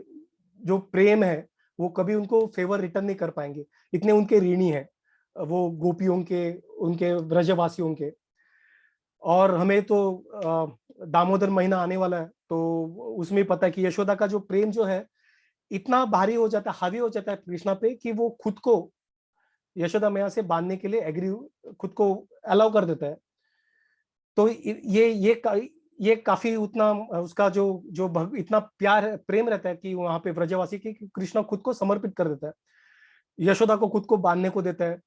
जो प्रेम है वो कभी उनको फेवर रिटर्न नहीं कर पाएंगे, इतने उनके ऋणी है वो गोपियों के, उनके ब्रजवासियों के। और हमें तो दामोदर महीना आने वाला है तो उसमें पता है कि यशोदा का जो प्रेम जो है इतना भारी हो जाता है, हावी हो जाता है कृष्णा पे कि वो खुद को यशोदा मैया से बांधने के लिए एग्री, खुद को अलाउ कर देता है। तो ये काफी उतना उसका जो इतना प्यार प्रेम रहता है कि वहां पे ब्रजवासी की कृष्णा खुद को समर्पित कर देता है, यशोदा को खुद को बांधने को देता है।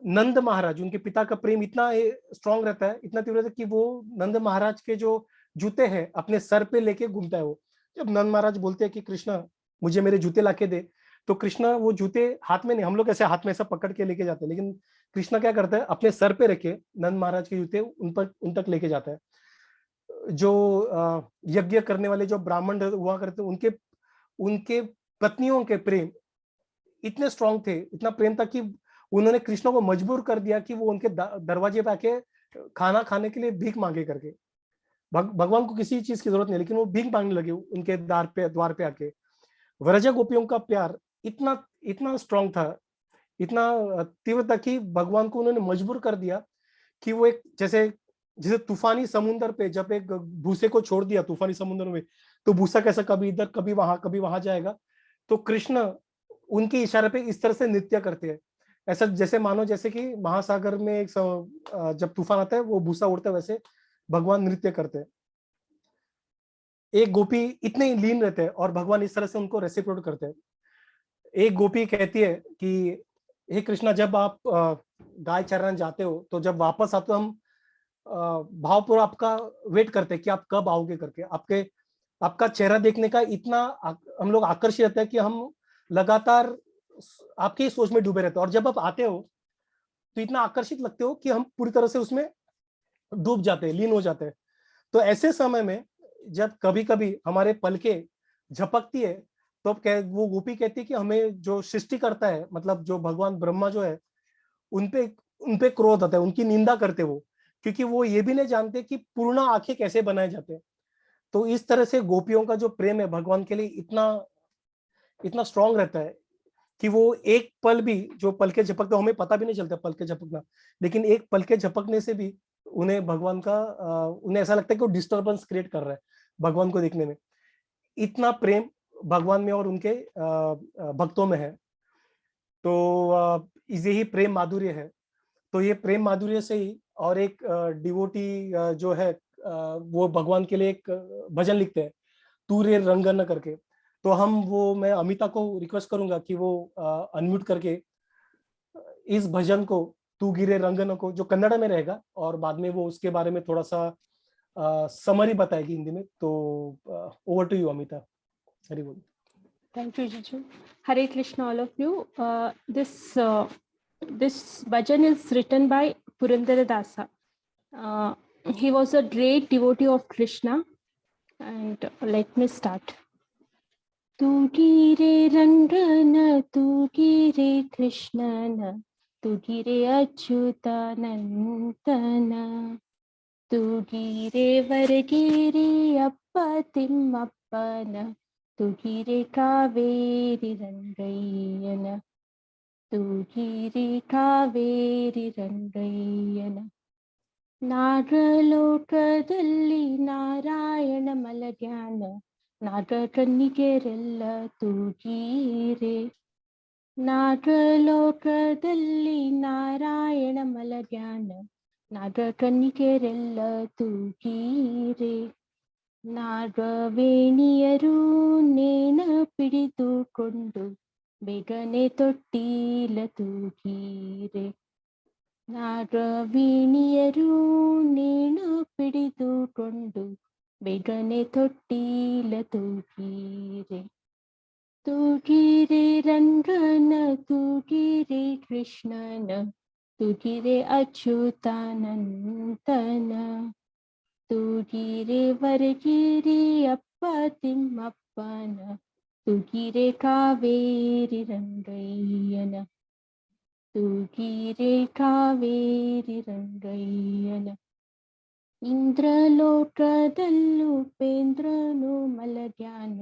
नंद महाराज, उनके पिता का प्रेम इतना स्ट्रांग रहता है, इतना तीव्र रहता है कि वो नंद महाराज के जो जूते हैं अपने सर पे लेके घूमता है। वो जब नंद महाराज बोलते हैं कि कृष्णा मुझे मेरे जूते लाके दे, तो कृष्णा वो जूते हाथ में नहीं, हम लोग ऐसे हाथ में ऐसा पकड़ के लेके जाते हैं, लेकिन कृष्णा क्या करता है अपने सर पे रखे नंद महाराज के जूते उन तक लेके जाता है। जो यज्ञ करने वाले जो ब्राह्मण हुआ करते उनके उनके पत्नियों के प्रेम इतने स्ट्रांग थे, इतना प्रेम था कि उन्होंने कृष्ण को मजबूर कर दिया कि वो उनके दरवाजे पे आके खाना खाने के लिए भीख मांगे करके। भगवान को किसी चीज की जरूरत नहीं, लेकिन वो भीख मांगने लगे उनके द्वार पे आके। व्रज गोपियों का प्यार इतना इतना स्ट्रांग था, इतना तीव्र था कि भगवान को उन्होंने मजबूर कर दिया कि वो एक जैसे तूफानी समुद्र पे जब एक भूसे को छोड़ दिया तूफानी समुद्र में, तो भूसा कैसा कभी इधर कभी वहां जाएगा, तो कृष्ण उनके इशारे पे इस तरह से नृत्य करते हैं। ऐसा जैसे मानो जैसे कि महासागर में एक जब तूफान आता है वो भूसा उड़ता है, वैसे भगवान नृत्य करते हैं। एक गोपी इतने लीन रहते हैं और भगवान इस तरह से उनको रेसिप्रोकेट करते हैं। एक गोपी कहती है कि हे कृष्णा, जब आप गाय चराने जाते हो तो जब वापस आते हो हम भावपूर्वक आपका वेट करते हैं कि आप कब आओगे करके। आपका चेहरा देखने का इतना हम लोग आकर्षित रहते हैं कि हम लगातार आपकी ही सोच में डूबे रहते हैं, और जब आप आते हो तो इतना आकर्षित लगते हो कि हम पूरी तरह से उसमें डूब जाते हैं, लीन हो जाते हैं। तो ऐसे समय में जब कभी कभी हमारे पलके झपकती है तो वो गोपी कहती है कि हमें जो सृष्टि करता है, मतलब जो भगवान ब्रह्मा जो है, उनपे क्रोध आता है, उनकी निंदा करते वो, क्योंकि वो ये भी नहीं जानते कि पूर्ण आंखें कैसे बनाए जाते हैं। तो इस तरह से गोपियों का जो प्रेम है भगवान के लिए इतना इतना स्ट्रांग रहता है कि वो एक पल भी जो पल के झपकते, हमें पता भी नहीं चलता पल के झपकना, लेकिन एक पल के झपकने से भी उन्हें भगवान का उन्हें ऐसा लगता है कि वो डिस्टर्बेंस क्रिएट कर रहा है भगवान को देखने में। इतना प्रेम भगवान में और उनके भक्तों में है। तो यही प्रेम माधुर्य है। तो ये प्रेम माधुर्य से ही, और एक डिवोटी जो है वो भगवान के लिए एक भजन लिखते हैं, तू रे रंगन करके। तो मैं अमिता को रिक्वेस्ट करूंगा कि वो अनम्यूट करके इस भजन को, तू गिरे रंगन को, जो कन्नड़ में रहेगा, और बाद में वो उसके बारे में थोड़ा सा समरी बताएगी हिंदी में। तो over to you Amita. Hari बोल। Thank you, Jiju. Hare Krishna, all of you. This bhajan is written by Purandara Dasa. He was a great devotee of Krishna. And let me start. Tu gire Rangana, tu gire Krishnana, tu gire Achyutanandana, tu gire Vargiri Appa Timmappana, tu gire Kaveri Rangayana, tu gire Kaveri Rangayana. ನಾಗಲೋಕದಲ್ಲಿ Narayana ಮಲಗ್ಯಾನ, ನಾಗ ಕನ್ನಿಗೆರೆಲ್ಲ ತೂಗೀರೆ. ನಾಗಲೋಕದಲ್ಲಿ ನಾರಾಯಣ ಮಲಗ್ಯಾನ, ನಾಗ ಕನ್ನಿಗೆರೆಲ್ಲ ತೂಗೀರೆ. ನಾಗವೇಣಿಯರು ನೇಣ ಪಿಡಿದುಕೊಂಡು ಬೇಗನೆ ತೊಟ್ಟಿಲ ತೂಗೀರೆ. ನಾಗವೀಣಿಯರು ನೇಣು ಪಿಡಿದುಕೊಂಡು ಬೇಗನೆ ತೊಟ್ಟಿಲ ತೂಗೀರೆ. ತೂಗೀರೆ ರಂಗನ, ತೂಗೀರೆ ಕೃಷ್ಣನ, ತೂಗೀರೆ ಅಚ್ಯುತಾನಂದನ, ತೂಗೀರೆ ವರಗಿರಿ ಅಪ್ಪ ತಿಮ್ಮಪ್ಪನ, ತೂಗೀರೆ ಕಾವೇರಿ ರಂಗಯ್ಯನ, ತೂಗೀರೆ ಕಾವೇರಿ ರಂಗಯ್ಯನ. ಇಂದ್ರಲೋಕದಲ್ಲೂ ಉಪೇಂದ್ರನು ಮಲಗ್ಯಾನ,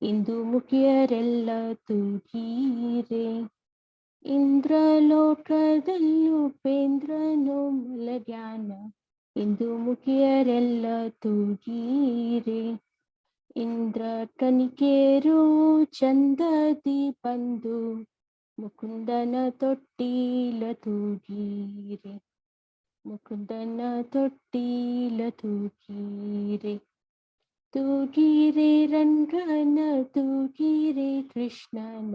ಇಂದು ಮುಖಿಯರೆಲ್ಲ ತೂಗೀರೆ. ಇಂದ್ರಲೋಕದಲ್ಲೂ ಉಪೇಂದ್ರನು ಮಲಗ್ಯಾನ, ಇಂದು ಮುಖಿಯರೆಲ್ಲ ತೂಗೀರೆ. ಇಂದ್ರ ಕನಿಕೇರು ಚಂದದಿ ಬಂದು ಮುಕುಂದನ ತೊಟ್ಟಿಲ ತೂಗೀರೆ. ಮುಕುಂದನ ತೊಟ್ಟಿಲ ತೂಗೀರೆ. ತೂಗೀರೆ ರಂಗನ, ತೂಗೀರೆ ಕೃಷ್ಣನ,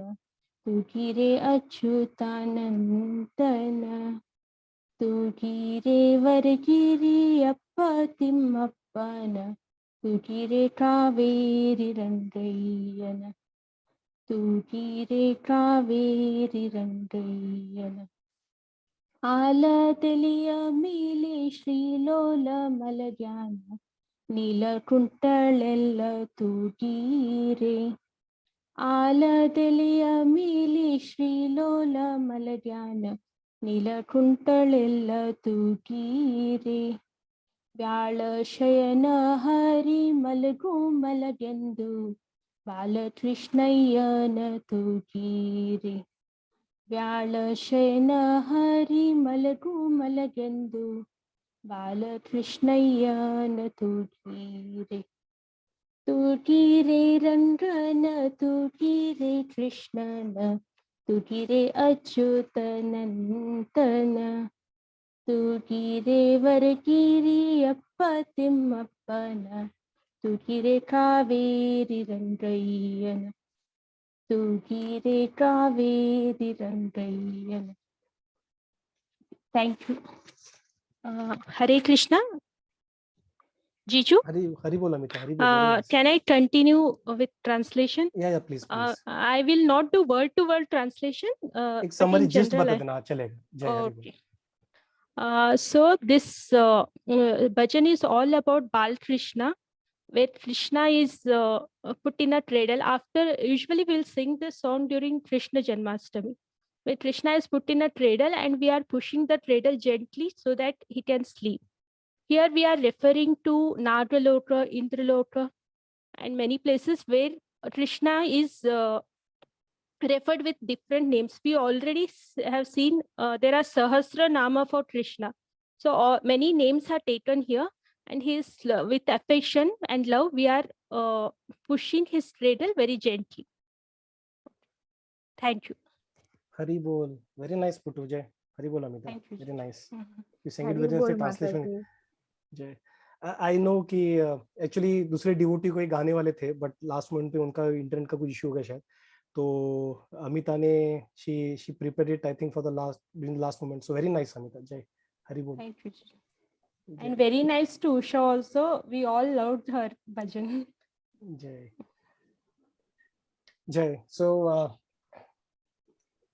ತೂಗೀರೆ ಅಚ್ಯುತಾನಂದನ, ತೂಗೀರೆ ವರಗಿರಿ ಅಪ್ಪ ತಿಮ್ಮಪ್ಪನ, ತೂಗೀರೆ ಕಾವೇರಿ ರಂಗಯ್ಯನ, ತೂಗೀರೆ ಕಾವೇರಿ ರಂಗಯ್ಯನ. ಆಲದೆಲೆಯ ಮೇಲೆ ಶ್ರೀಲೋಲ ಮಲಗ್ಯಾನ, ನೀಲಕುಂಟಳೆಲ್ಲ ತೂಗೀರೆ. ಆಲದೆಲೆಯ ಮೇಲೆ ಶ್ರೀಲೋಲ ಮಲಗ್ಯಾನ, ನೀಲಕುಂಟಳೆಲ್ಲ ತೂಗೀರೆ. ವ್ಯಾಳ ಶಯನ ಹರಿ ಮಲಗು ಮಲಗೆಂದು ಬಾಲಕೃಷ್ಣಯ್ಯನ ತೂಗೀರೆ. ವ್ಯಾಳ ಶಯನ ಹರಿ ಮಲಗು ಮಲಗೆಂದು ಬಾಲಕೃಷ್ಣಯ್ಯನ ತೂಗೀರೆ. ತೂಗೀರೆ ರಂಗನ, ತೂಗೀರೆ ಕೃಷ್ಣನ, ತೂಗೀರೆ ಅಚ್ಯುತನಂದನ, ತೂಗೀರೆ ವರಗಿರಿ ಅಪ್ಪ ತಿಮ್ಮಪ್ಪನ, ತೂಗೀರೆ ಕಾವೇರಿ ರಂಗಯ್ಯನ, ತೂಗೀರೆ ಕಾವೇರಿ ರಂಗಯ್ಯನ. Thank you. Hare Krishna. Jiju? Hari bol Amita, Hari bol. Can I continue with translation? Yeah, please. I will not do word to word translation. एक summary gist बता देना, चलेगा. जय हरि बोल. Okay. So this bhajan is all about Bal Krishna, where Krishna is put in a cradle. Usually we'll sing this song during Krishna Janmashtami, where Krishna is put in a cradle and we are pushing the cradle gently so that he can sleep. Here we are referring to Nagraloka, Indraloka, and many places where Krishna is referred with different names. We already have seen there are Sahasra Nama for Krishna. So many names are taken here, and with affection and love, we are pushing his cradle very gently. Thank you. Hari bol. Very nice, Puttu. Jai. Hari bol, Amita. Thank you. Very nice. Mhm. You sang it Hari very बोल nicely. माता Translation. जी। जय। I know कि actually दूसरे devotee कोई गाने वाले थे, but last moment पे उनका इंटरनेट का कुछ इशू हो गया शायद, तो अमिता ने she prepared it I think for the last moment. So very nice, Amita. Jai. Hari bol. Thank you. Jai. And very nice to Usha also. We all loved her bhajan. जय जय। सो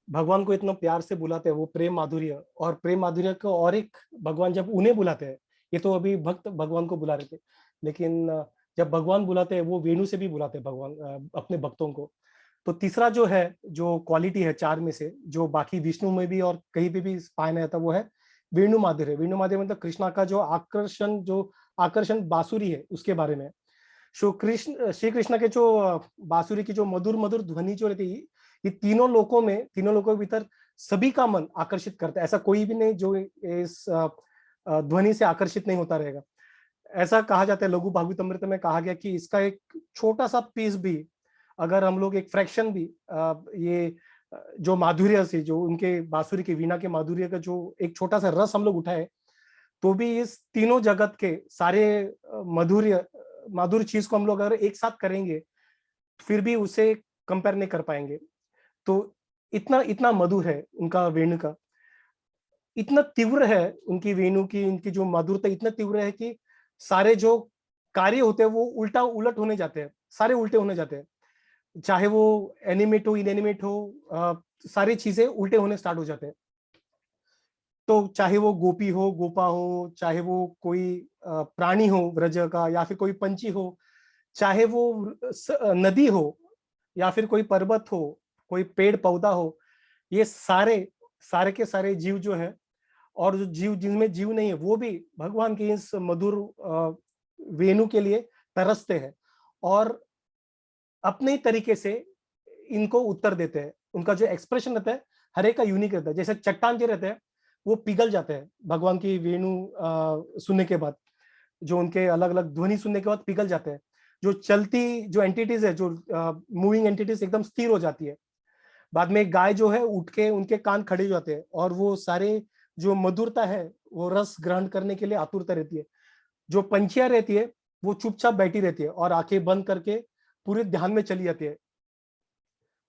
भगवान को इतना प्यार से बुलाते हैं, वो प्रेम माधुर्य, और प्रेम माधुर्य को और एक भगवान जब उन्हें बुलाते हैं, ये तो अभी भक्त भगवान को बुला रहे थे, लेकिन जब भगवान बुलाते हैं वो वेणु से भी बुलाते हैं भगवान अपने भक्तों को। तो तीसरा जो है, जो क्वालिटी है चार में से, जो बाकी विष्णु में भी और कहीं पे भी पाया नहीं जाता, वो है वेणु माधुर्य। वेणु माधुर्य मतलब कृष्णा का जो आकर्षण बांसुरी है, उसके बारे में। श्री कृष्ण के जो बांसुरी की जो मधुर मधुर ध्वनि जो रहती है, ये तीनों लोकों के भीतर सभी का मन आकर्षित करता है। ऐसा कोई भी नहीं जो इस ध्वनि से आकर्षित नहीं होता रहेगा। ऐसा कहा जाता है, लघु भागवतमृत में कहा गया कि इसका एक छोटा सा पीस भी, अगर हम लोग एक फ्रैक्शन भी ये जो माधुर्य से, जो उनके बांसुरी के वीणा के माधुर्य का जो एक छोटा सा रस हम लोग उठाए, तो भी इस तीनों जगत के सारे मधुर चीज को हम लोग अगर एक साथ करेंगे, फिर भी उसे कंपेयर नहीं कर पाएंगे। तो इतना मधुर है उनका वेणु का, इतना तीव्र है उनकी वेणु की, इनकी जो मधुरता इतना तीव्र है कि सारे जो कार्य होते हैं वो उलट होने जाते हैं, सारे उल्टे होने जाते हैं। चाहे वो एनिमेट हो, इनएनिमेट हो, सारी चीजें उल्टे होने स्टार्ट हो जाते हैं। तो चाहे वो गोपी हो, गोपा हो, चाहे वो कोई प्राणी हो ब्रज का, या फिर कोई पंछी हो, चाहे वो नदी हो, या फिर कोई पर्वत हो, कोई पेड़ पौधा हो, ये सारे के सारे जीव जो है, और जो जीव जिनमें जीव नहीं है, वो भी भगवान के इस मधुर वेणु के लिए तरसते हैं और अपने तरीके से इनको उत्तर देते हैं। उनका जो एक्सप्रेशन रहता है हर एक का यूनिक रहता है। जैसे चट्टान जो रहते हैं वो पिघल जाते हैं भगवान की वेणु सुनने के बाद, जो उनके अलग अलग ध्वनि सुनने के बाद पिघल जाते हैं। जो चलती जो एंटिटीज है, जो मूविंग एंटिटीज एकदम स्थिर हो जाती है। बाद में गाय जो है उठ के उनके कान खड़े हो जाते हैं, और वो सारे जो मधुरता है वो रस ग्रहण करने के लिए आतुरता रहती है। जो पंछियां रहती है वो चुपचाप बैठी रहती है और आंखें बंद करके पूरे ध्यान में चली जाती है।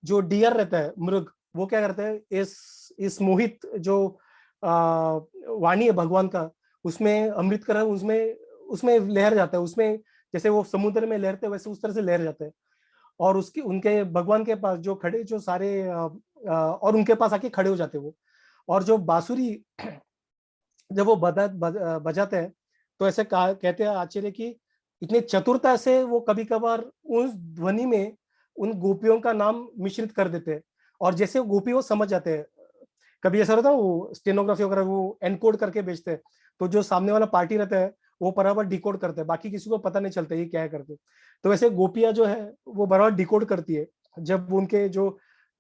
जो डियर रहता है, मृग, वो क्या करता है, इस मोहित जो वाणी है भगवान का, उसमें अमृत कर उसमें लहर जाता है। उसमें जैसे वो समुद्र में लहरते हैं वैसे उस तरह से लहर जाते हैं, और उनके भगवान के पास जो खड़े जो सारे और उनके पास आके खड़े हो जाते हैं वो। और जो बांसुरी जब वो बजाते हैं तो ऐसे कहते हैं आचार्य की इतनी चतुरता से वो कभी कभार उस ध्वनि में उन गोपियों का नाम मिश्रित कर देते हैं, और जैसे गोपी वो समझ जाते हैं। कभी ऐसा रहता है वो स्टेनोग्राफी वगैरह वो एनकोड करके भेजते हैं, तो जो सामने वाला पार्टी रहता है वो बराबर डिकोड करता है, बाकी किसी को पता नहीं चलता ये क्या है करके। तो वैसे गोपियां जो है वो बराबर डिकोड करती है जब उनके जो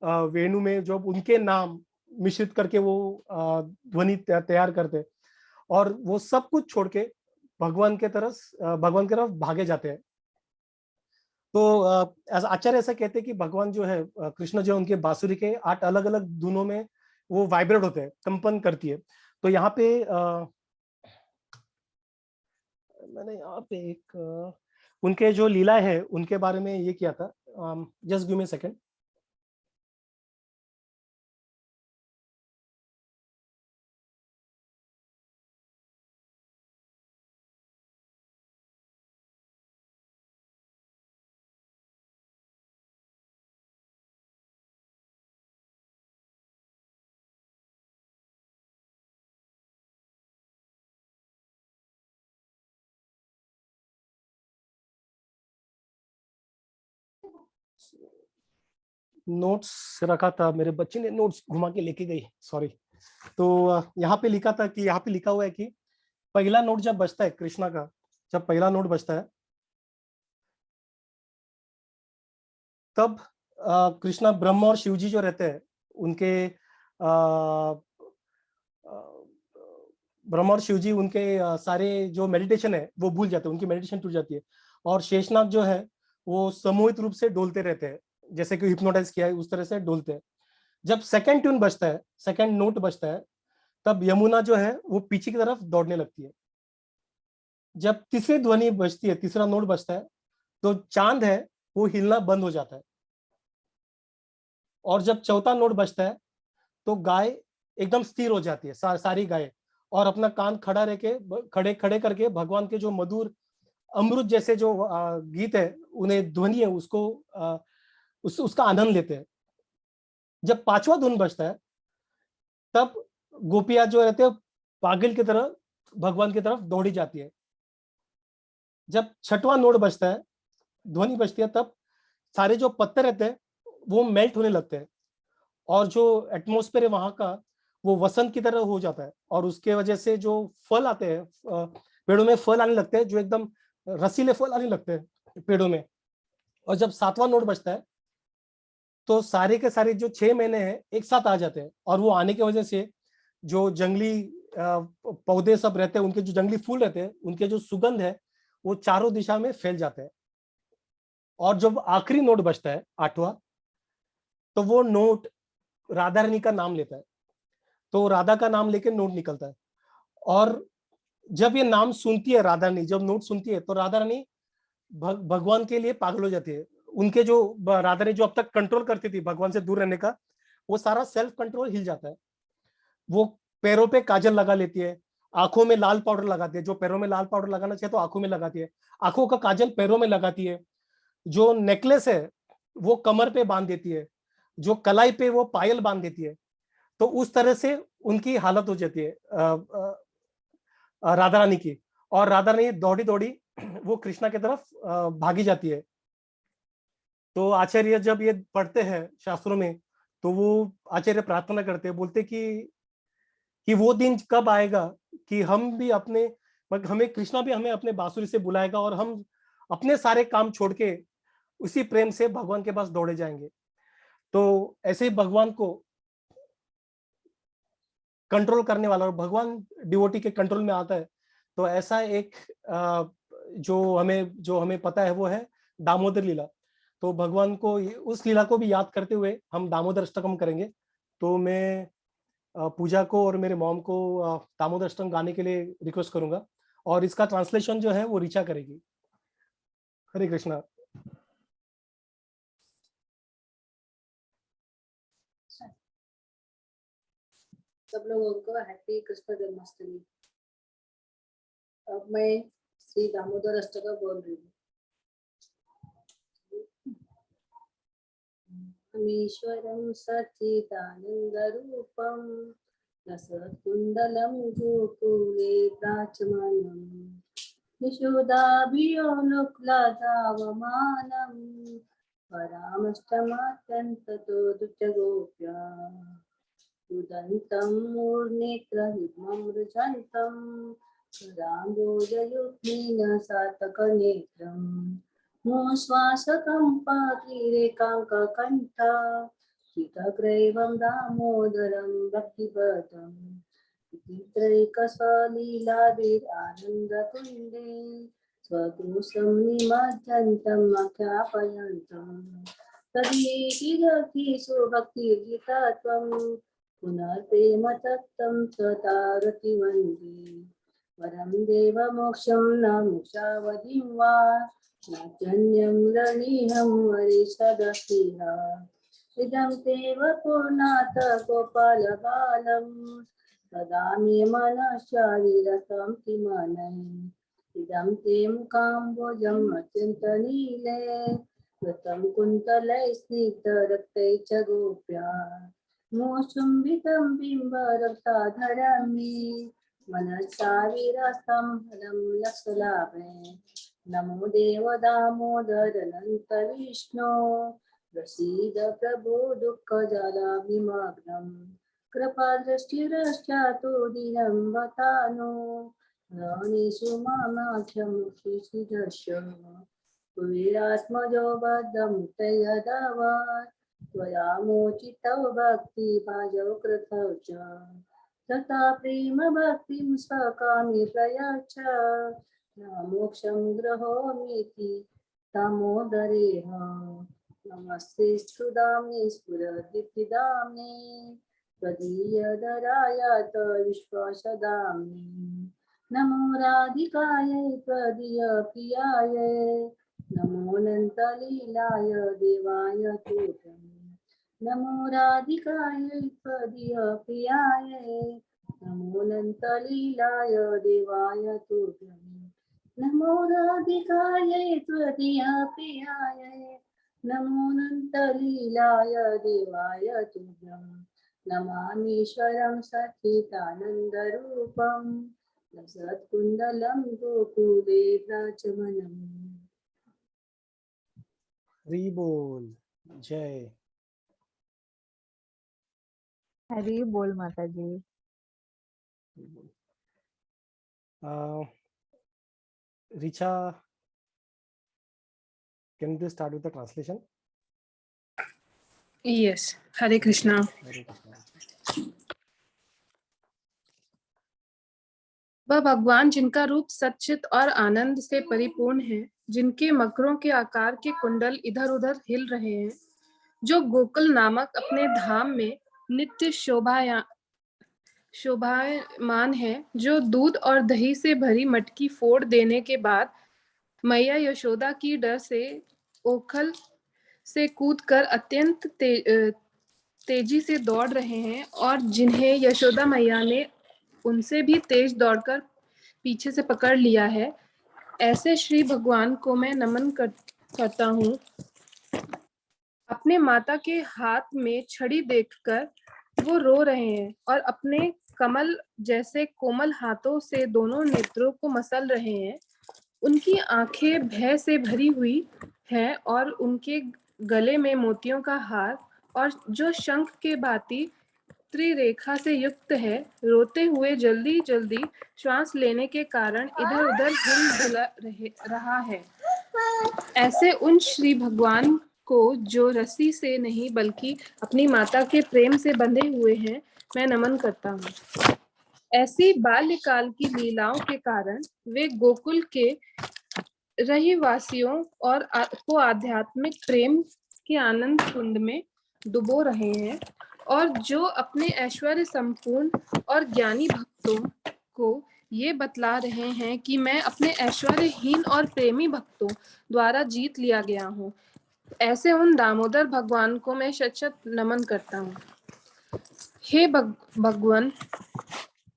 वेणु में जो उनके नाम मिश्रित करके वो ध्वनि तैयार करते हैं, और वो सब कुछ छोड़ के भगवान की तरफ भागे जाते हैं। तो आचार्य ऐसा कहते हैं कि भगवान जो है कृष्ण जो उनके बांसुरी के 8 अलग अलग धुनों में वो वाइब्रेट होते हैं, कंपन करती है। तो यहाँ पे मैंने यहाँ पे एक उनके जो लीला है उनके बारे में ये किया था। Just give me second. Notes रखा था, मेरे बच्चे ने नोट्स घुमा के लेके गई, सॉरी। तो यहाँ पे लिखा था कि यहाँ पे लिखा हुआ है कि पहला नोट जब बजता है कृष्णा का, जब पहला नोट बजता है तब कृष्णा ब्रह्मा और शिव जी जो रहते हैं उनके ब्रह्मा और शिव जी उनके सारे जो मेडिटेशन है वो भूल जाते हैं, उनकी मेडिटेशन टूट जाती है, और शेषनाग जो है वो समूहित रूप से डोलते रहते हैं, जैसे कि हिप्नोटाइज किया है उस तरह से डोलते हैं। जब सेकंड ट्यून बजता है, सेकंड नोट बजता है, तब यमुना जो है वो पीछे की तरफ दौड़ने लगती है। जब तीसरी ध्वनि बजती है, तीसरा नोट बजता है, तो चांद है वो हिलना बंद हो जाता है। और जब चौथा नोट बजता है तो गाय एकदम स्थिर हो जाती है, सारी गाय, और अपना कान खड़ा रह के खड़े खड़े करके भगवान के जो मधुर अमृत जैसे जो गीत है, उन्हें ध्वनि है उसको उसका आनंद लेते हैं। जब पांचवा धुन बजता है तब गोपियां जो रहते हैं पागल की तरह भगवान की तरफ दौड़ी जाती है। जब छठवां नोट बजता है, ध्वनि बजती है, तब सारे जो पत्ते रहते हैं वो मेल्ट होने लगते हैं, और जो एटमॉस्फेयर है वहां का वो वसंत की तरह हो जाता है, और उसके वजह से जो फल आते हैं, पेड़ों में फल आने लगते हैं, जो एकदम रसीले फल आने लगते हैं पेड़ों में। और जब सातवां नोट बजता है तो सारे के सारे जो 6 महीने हैं एक साथ आ जाते हैं, और वो आने की वजह से जो जंगली पौधे सब रहते हैं, उनके जो जंगली फूल रहते हैं, उनके जो सुगंध है वो चारों दिशा में फैल जाते हैं। और जब आखिरी नोट बजता है, आठवां, तो वो नोट राधा रानी का नाम लेता है, तो राधा का नाम लेके नोट निकलता है। और जब ये नाम सुनती है राधा रानी, जब नोट सुनती है, तो राधा रानी भगवान के लिए पागल हो जाती है। उनके जो राधा रानी जो अब तक कंट्रोल करती थी भगवान से दूर रहने का, वो सारा सेल्फ कंट्रोल हिल जाता है। वो पैरों पे काजल लगा लेती है, आंखों में लाल पाउडर लगाती है, जो पैरों में लाल पाउडर लगाना चाहिए तो आंखों में लगाती है, आंखों का काजल पैरों में लगाती है, जो नेकलेस है वो कमर पे बांध देती है, जो कलाई पे वो पायल बांध देती है। तो उस तरह से उनकी हालत हो जाती है राधा रानी की, और राधा रानी दौड़ी दौड़ी वो कृष्णा की तरफ भागी जाती है। तो आचार्य जब ये पढ़ते हैं शास्त्रों में, तो वो आचार्य प्रार्थना करते हैं, बोलते कि वो दिन कब आएगा कि हम भी अपने, हमें कृष्णा भी हमें अपने बांसुरी से बुलाएगा, और हम अपने सारे काम छोड़ के उसी प्रेम से भगवान के पास दौड़े जाएंगे। तो ऐसे ही भगवान को कंट्रोल करने वाला, और भगवान डिवोटी के कंट्रोल में आता है। तो ऐसा एक जो हमें पता है वो है दामोदर लीला। तो भगवान को उस लीला को भी याद करते हुए हम दामोदर अष्टकम करेंगे। तो मैं पूजा को और मेरे मॉम को दामोदर अष्टकम गाने के लिए रिक्वेस्ट करूंगा, और इसका ट्रांसलेशन जो है वो ऋचा करेगी। हरे कृष्णा। सब लोगों को हैप्पी कृष्ण जन्माष्टमी। अब मैं श्री दामोदर अष्टकम बोल रही हूँ। ईश्वरं सच्चिदानन्दरूपं रसकुण्डलं गोकुले प्राचमनं यशोदाभियोनुक्लदावमानं परामष्टमात्यन्ततो दुष्टगोप्या उदन्तं मूर्नेत्रयुग्मं रुजन्तं राम्बोजयुग्मेन सातकनेत्रम् श्वासकम्पातिरेकाङ्ककण्ठ शीतग्रैवं दामोदरं भक्तिपदम् इति त्रैकस्वलीलाभिरानन्दकुण्डे स्वगुसं निमज्जन्तम् अख्यापयन्तम् तदीति रतिषु भक्तिर्जितत्वं पुनर्प्रेम तत्त्वं तथा रतिवन्दे परं देवमोक्षं न मोक्षावधिं वा नान्यं लनीहं हरिषदस्तिः इदं तेव पूर्णात् गोपालबालं ददामि मनश्चारिरसं किमनये इदं ते मुकाम्बोजम् अत्यन्तनीले कृतं कुन्तलै स्निग्धरक्तै च गोप्या मोचुम्बितं बिम्बरक्ताधरमि मनसा विरसं फलं लसलाभे नमो देव दामोदर अनंत विष्णु प्रसीद प्रभो दुःखजलाभिमग्नं कृपा दृष्टिरश्चातु दीनं वतानो राणीषु मामाख्यमुखिषिदश कुवीरात्मजो बद्धमुक्तयदवत् त्वया मोचितौ भक्तिभाजौ कृतौ च तथा प्रेम भक्तिं स्वकामे प्रयच्छ न मोक्षं गृहोमीति दामोदरेह नमस्ते स्तुदाम्ने स्फुरदिदाम्ने त्वदीयधरायात विश्वासदाम्ने नमो राधिकाय त्वदीयप्रियाय नमो अनन्तलीलाय देवाय तुभ्यं नमो राधिकाय त्वदीयप्रियाय नमो अनन्तलीलाय देवाय तुभ्यं नमो राधिकाय त्वदीयप्रियाय नमो अनन्तलीलाय देवाय तुभ्यं नमामीश्वरं सच्चिदानन्दरूपं लसत्कुण्डलं गोकुले व्रजमनम्। हरि बोल। जय। हरी बोल माता जी। Richa, can you start with the translation? Yes, Hare Krishna. Hare Krishna. वह भगवान जिनका रूप सच्चित और आनंद से परिपूर्ण है, जिनके मकरों के आकार के कुंडल इधर उधर हिल रहे हैं, जो गोकुल नामक अपने धाम में नित्य शोभायमान है, जो दूध और दही से भरी मटकी फोड़ देने के बाद मैया यशोदा की डर से ओखल से कूदकर अत्यंत तेजी से दौड़ रहे हैं और जिन्हें यशोदा मैया ने उनसे भी तेज दौड़कर पीछे से पकड़ लिया है, ऐसे श्री भगवान को मैं नमन करता हूँ। अपने माता के हाथ में छड़ी देखकर वो रो रहे हैं और अपने कमल जैसे कोमल हाथों से दोनों नेत्रों को मसल रहे हैं। उनकी आंखें भय से भरी हुई हैं और उनके गले में मोतियों का हार और जो शंख के भांति त्रिरेखा से युक्त है, रोते हुए जल्दी जल्दी श्वास लेने के कारण इधर उधर हिल रहा है। ऐसे उन श्री भगवान को जो रस्सी से नहीं बल्कि अपनी माता के प्रेम से बंधे हुए हैं, मैं नमन करता हूँ। ऐसी बाल्यकाल की लीलाओं के कारण वे गोकुल के रहीवासियों और को आध्यात्मिक प्रेम के आनंद कुंड में डुबो रहे हैं और जो अपने ऐश्वर्य संपूर्ण और ज्ञानी भक्तों को ये बतला रहे हैं कि मैं अपने ऐश्वर्यहीन और प्रेमी भक्तों द्वारा जीत लिया गया हूँ। ऐसे उन दामोदर भगवान को मैं शत नमन करता हूँ। हे भगवान,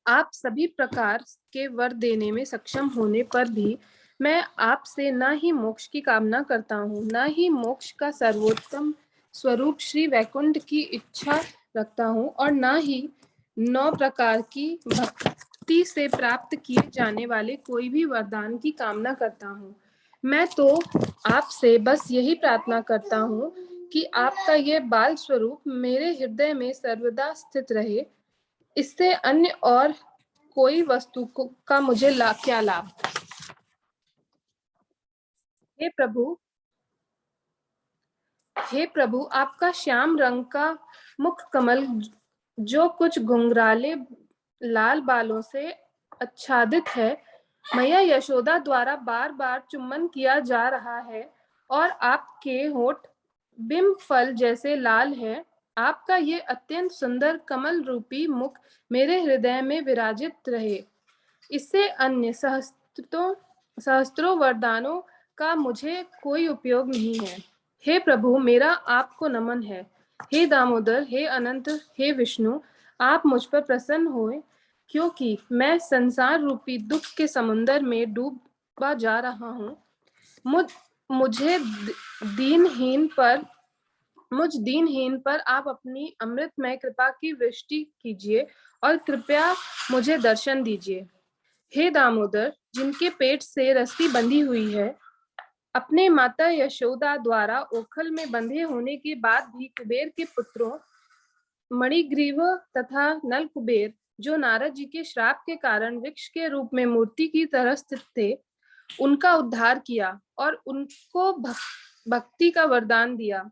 आप सभी प्रकार के वर देने में सक्षम होने पर भी मैं आपसे न ही मोक्ष की कामना करता हूँ, न ही मोक्ष का सर्वोत्तम स्वरूप श्री वैकुंठ की इच्छा रखता हूँ और न ही 9 प्रकार की भक्ति से प्राप्त किए जाने वाले कोई भी वरदान की कामना करता हूँ। मैं तो आपसे बस यही प्रार्थना करता हूँ कि आपका यह बाल स्वरूप मेरे हृदय में सर्वदा स्थित रहे। इससे अन्य और कोई वस्तु का मुझे क्या लाभ। हे प्रभु, आपका श्याम रंग का मुख कमल जो कुछ घुंघराले लाल बालों से आच्छादित है, मैया यशोदा द्वारा बार बार चुम्बन किया जा रहा है और आपके होठ बिंब फल जैसे लाल है। आपका ये अत्यंत सुंदर कमल रूपी मुख मेरे हृदय में विराजित रहे। इससे अन्य सहस्त्रों वरदानों का मुझे कोई उपयोग नहीं है। हे प्रभु, मेरा आपको नमन है। हे दामोदर, हे अनंत, हे विष्णु, आप मुझ पर प्रसन्न होए, क्योंकि मैं संसार रूपी दुख के समुद्र में डूबा जा रहा हूँ। मुझ दीनहीन पर आप अपनी अमृतमय कृपा की वृष्टि कीजिए और कृपया मुझे दर्शन दीजिए। हे दामोदर, जिनके पेट से रस्सी बंधी हुई है, अपने माता यशोदा द्वारा ओखल में बंधे होने के बाद भी कुबेर के पुत्रों मणिग्रीव तथा नल कुबेर, जो नारद जी के श्राप के कारण वृक्ष के रूप में मूर्ति की तरह स्थित थे, उनका उद्धार किया और उनको भक्ति का वरदान दिया।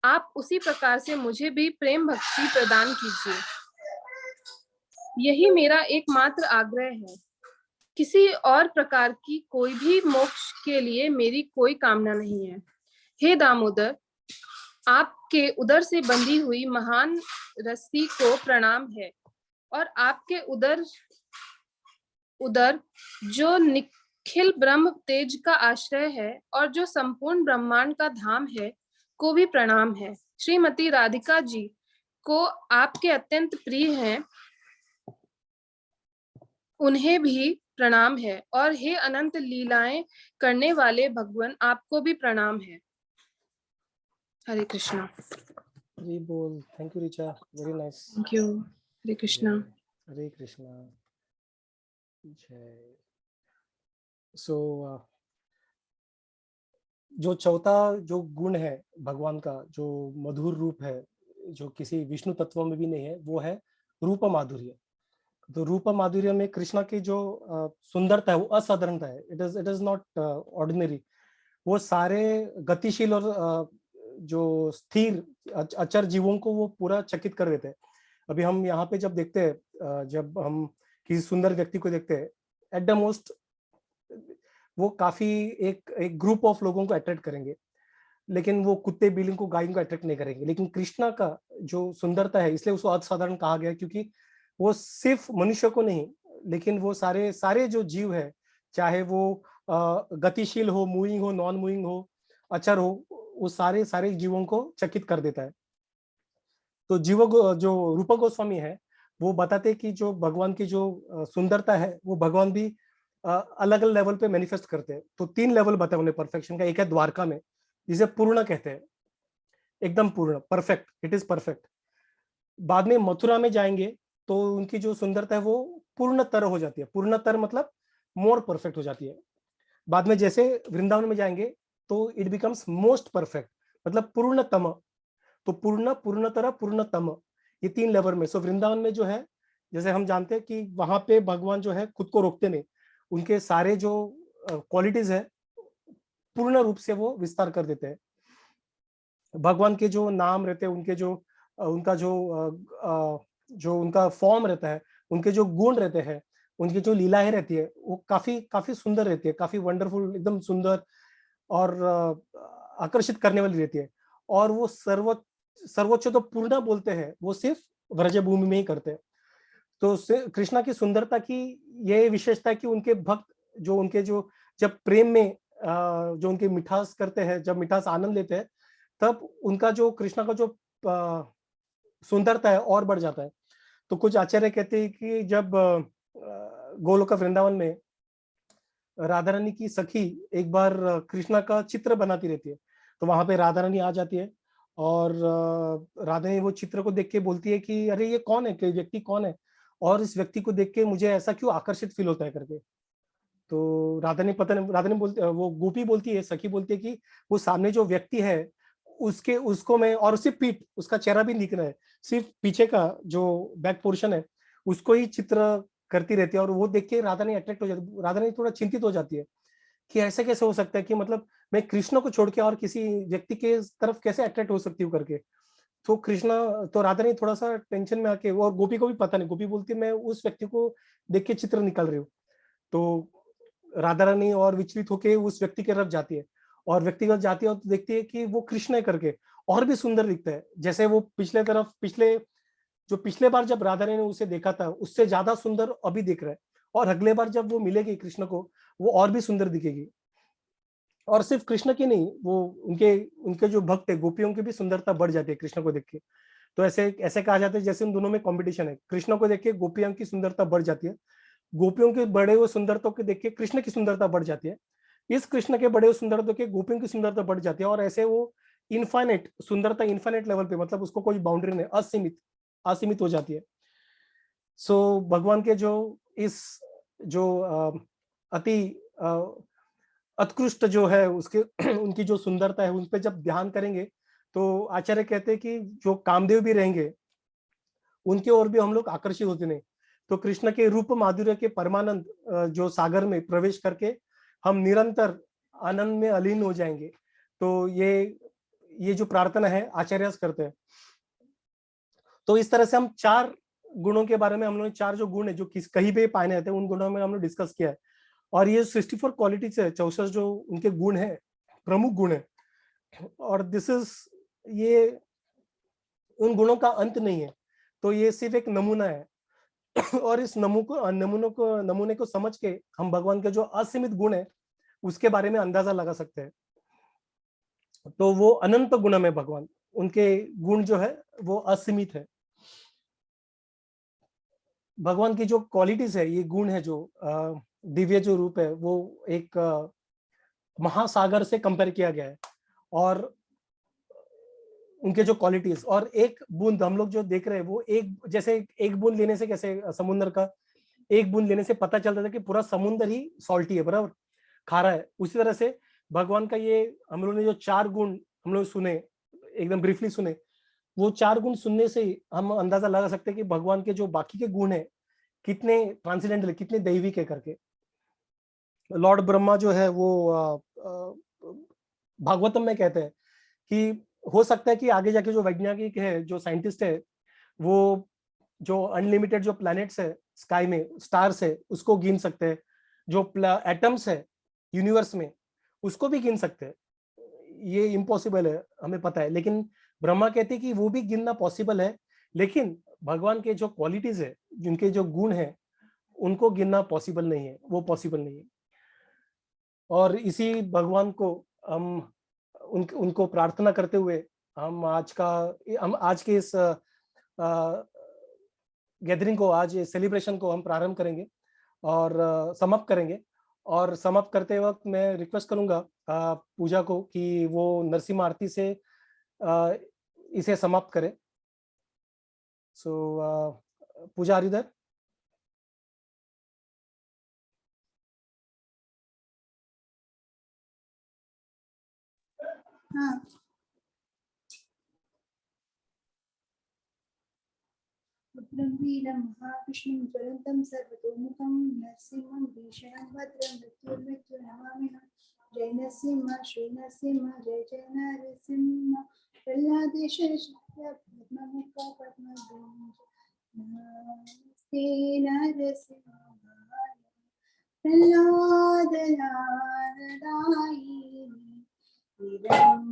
आप उसी प्रकार से मुझे भी प्रेम भक्ति प्रदान कीजिए। यही मेरा एकमात्र आग्रह है। किसी और प्रकार की कोई भी मोक्ष के लिए मेरी कोई कामना नहीं है। हे दामोदर, आपके उदर से बंधी हुई महान रस्सी को प्रणाम है, और आपके उदर जो निखिल ब्रह्म तेज का आश्रय है और जो संपूर्ण ब्रह्मांड का धाम है, को भी प्रणाम है। श्रीमती राधिका जी को आपके अत्यंत प्रिय हैं, उन्हें भी प्रणाम है। और हे अनंत लीलाएं करने वाले भगवान, आपको भी प्रणाम है। हरे कृष्णा। हरि बोल। Thank you Richa, very nice. Thank you. Hare Krishna. Hare Krishna. जय। सो जो चौथा जो गुण है भगवान का, जो मधुर रूप है, जो किसी विष्णु तत्व में भी नहीं है, वो है रूप माधुर्य। तो रूप माधुर्य में कृष्णा की जो सुंदरता है वो असाधारणता है। It is not ordinary. वो सारे गतिशील और जो स्थिर अचर जीवों को वो पूरा चकित कर देते हैं। अभी हम यहाँ पे जब देखते हैं, जब हम किसी सुंदर व्यक्ति को देखते हैं, एट द मोस्ट वो काफी एक ग्रुप ऑफ लोगों को अट्रैक्ट करेंगे, लेकिन वो कुत्ते बिल्ली को गायों को अट्रैक्ट नहीं करेंगे। लेकिन कृष्णा का जो सुंदरता है, इसलिए उसको असाधारण कहा गया, क्योंकि वो सिर्फ मनुष्य को नहीं, लेकिन वो सारे जो जीव है, चाहे वो गतिशील हो, मूविंग हो, नॉन मूविंग हो, अचर हो, वो सारे जीवों को चकित कर देता है। तो जो रूप गोस्वामी है, वो बताते कि जो भगवान की जो सुंदरता है, वो भगवान भी अलग अलग लेवल पे मैनिफेस्ट करते हैं। तो 3 लेवल बताए उन्हें परफेक्शन का। एक है द्वारका में, जिसे पूर्ण कहते हैं, एकदम पूर्ण, परफेक्ट, इट इज परफेक्ट। बाद में मथुरा में जाएंगे तो उनकी जो सुंदरता है वो पूर्णतर हो जाती है। पूर्णतर मतलब मोर परफेक्ट हो जाती है। बाद में जैसे वृंदावन में जाएंगे तो इट बिकम्स मोस्ट परफेक्ट, मतलब पूर्णतम। तो पूर्ण, पूर्णतर, पूर्णतम, ये 3 लेवल में। सो वृंदावन में जो है, जैसे हम जानते हैं कि वहां पे भगवान जो है खुद को रोकते नहीं, उनके सारे जो क्वालिटीज है पूर्ण रूप से वो विस्तार कर देते हैं। भगवान के जो नाम रहते हैं, उनके जो उनका जो उनका फॉर्म रहता है, उनके जो गुण रहते हैं, उनकी जो लीलाएं रहती है, वो काफी सुंदर रहती है, काफी वंडरफुल, एकदम सुंदर और आकर्षित करने वाली रहती है। और वो सर्वोच्च तो पूर्ण बोलते हैं, वो सिर्फ व्रजभूमि में ही करते हैं। तो कृष्णा की सुंदरता की ये विशेषता है कि उनके भक्त जो उनके जो जब प्रेम में जो उनके मिठास करते हैं, जब मिठास आनंद लेते हैं, तब उनका जो कृष्णा का जो सुंदरता है और बढ़ जाता है। तो कुछ आचार्य कहते हैं कि जब गोलोक वृंदावन में राधा रानी की सखी एक बार कृष्णा का चित्र बनाती रहती है, तो वहां पे राधा रानी आ जाती है और राधा रानी वो चित्र को देख के बोलती है कि अरे ये कौन है, कि व्यक्ति कौन है, और इस व्यक्ति को देख के मुझे ऐसा क्यों आकर्षित फील होता है करके। तो राधा ने बोलती, वो गोपी बोलती है, सखी बोलती है कि वो सामने जो व्यक्ति है उसको मैं, और सिर्फ पीठ, उसका चेहरा भी दिख रहा है, सिर्फ पीछे का जो बैक पोर्शन है उसको ही चित्र करती रहती है। और वो देख के राधा ने अट्रैक्ट हो जाती, राधा ने थोड़ा चिंतित हो जाती है कि ऐसे कैसे हो सकता है कि मतलब मैं कृष्ण को छोड़ के और किसी व्यक्ति के तरफ कैसे अट्रैक्ट हो सकती हूँ करके। तो राधा ने थोड़ा सा टेंशन में आके, और गोपी को भी पता नहीं, गोपी बोलती मैं उस व्यक्ति को देख के चित्र निकाल रही हूँ। तो राधा रानी और विचलित होके उस व्यक्ति की तरफ जाती है, और व्यक्तिगत जाती है और देखती है कि वो कृष्ण है करके, और भी सुंदर दिखता है। जैसे वो पिछले बार जब राधा रानी ने उसे देखा था, उससे ज्यादा सुंदर अभी दिख रहा है, और अगले बार जब वो मिलेगी कृष्ण को, वो और भी सुंदर दिखेगी। और सिर्फ कृष्ण की नहीं, वो उनके जो भक्त है गोपियों की भी सुंदरता बढ़ जाती है कृष्ण को देख के। तो ऐसे कहा जाता है जैसे उन दोनों में कॉम्पिटिशन है, कृष्ण को देख के गोपियों की सुंदरता बढ़ जाती है, गोपियों के बड़े हुए सुंदरता को देख के कृष्ण की सुंदरता बढ़ जाती है, इस कृष्ण के बड़े हुए सुंदरता के गोपियों की सुंदरता बढ़ जाती है। और ऐसे वो इनफाइनेट सुंदरता, इनफाइनेट लेवल पे, मतलब उसको कोई बाउंड्री नहीं, असीमित हो जाती है। सो भगवान के जो इस जो अति उत्कृष्ट जो है उसके उनकी जो सुंदरता है, उन पे जब ध्यान करेंगे तो आचार्य कहते हैं कि जो कामदेव भी रहेंगे उनके ओर भी हम लोग आकर्षित होते नहीं। तो कृष्ण के रूप माधुर्य के परमानंद जो सागर में प्रवेश करके हम निरंतर आनंद में अलीन हो जाएंगे। तो ये जो प्रार्थना है आचार्य करते हैं। तो इस तरह से हम 4 गुणों के बारे में हम लोग 4 जो गुण है जो कहीं पे पाए जाते हैं उन गुणों में हम लोग डिस्कस किया है। और ये 64 क्वालिटीज है, 64 जो उनके गुण है, प्रमुख गुण है। और ये उन गुणों का अंत नहीं है, तो ये सिर्फ एक नमूना है। और इस नमूने को समझ के हम भगवान के जो असीमित गुण है उसके बारे में अंदाजा लगा सकते हैं। तो वो अनंत गुण में भगवान, उनके गुण जो है वो असीमित है। भगवान की जो क्वालिटीज है, ये गुण है, जो दिव्य जो रूप है, वो एक महासागर से कंपेयर किया गया है। और उनके जो क्वालिटीज और एक बूंद हम लोग जो देख रहे हैं वो जैसे एक बूंद लेने से, कैसे समुद्र का एक बूंद लेने से पता चलता था कि पूरा समुद्र ही सॉल्टी है, बराबर खारा है। उसी तरह से भगवान का ये हम लोगों ने जो 4 गुण हम लोग सुने, एकदम ब्रीफली सुने, वो 4 गुण सुनने से हम अंदाजा लगा सकते हैं कि भगवान के जो बाकी के गुण है कितने ट्रांसेंडेंटल, कितने दैविक है करके। लॉर्ड ब्रह्मा जो है वो भागवतम में कहते हैं कि हो सकता है कि आगे जाके जो वैज्ञानिक है, जो साइंटिस्ट है, वो जो अनलिमिटेड जो प्लैनेट्स है स्काई में, स्टार्स है, उसको गिन सकते हैं। जो एटम्स है यूनिवर्स में उसको भी गिन सकते हैं। ये इम्पॉसिबल है, हमें पता है, लेकिन ब्रह्मा कहते हैं कि वो भी गिनना पॉसिबल है। लेकिन भगवान के जो क्वालिटीज है, जिनके जो गुण है, उनको गिनना पॉसिबल नहीं है, वो पॉसिबल नहीं है। और इसी भगवान को हम उनको प्रार्थना करते हुए हम आज के इस गैदरिंग को, आज सेलिब्रेशन को हम प्रारंभ करेंगे और समाप्त करेंगे। और समाप्त करते वक्त मैं रिक्वेस्ट करूंगा पूजा को कि वो नरसिम्हा आरती से इसे समाप्त करे। सो पूजा हरिधर। हाँ, वीरं महाविष्णुं ज्वलन्तं सर्वतोमुखं नरसिंहं भीषणं भद्रं मृत्युर्मृत्युर्नमाम्यहं। जय नरसिंह, श्री नरसिंह, जय जय नरसिंह। प्रह्लादेश पद्ममुख पद्मभुज नमस्ते नरसिंहाय। प्रह्लाद नारदायिनी हिरण्यकशिपुषः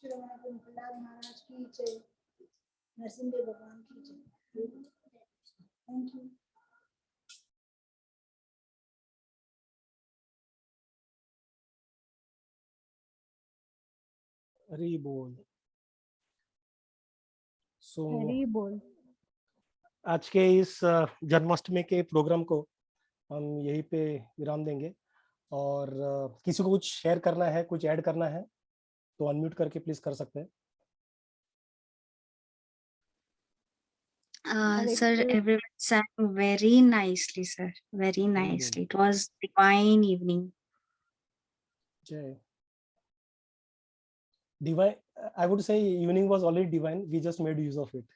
प्रहलाद महाराज की जय, नरसिंह भगवान की जय। Thank you. हरि बोल। हरी बोल। आज के इस जन्माष्टमी के प्रोग्राम को हम यहीं पे विराम देंगे। और किसी को कुछ शेयर करना है, कुछ ऐड करना है तो अनम्यूट करके प्लीज कर सकते हैं। Sir, everyone sang very nicely, sir. Very nicely. It was divine evening. Jai. Divine. I would say evening was already divine. We just made use of it.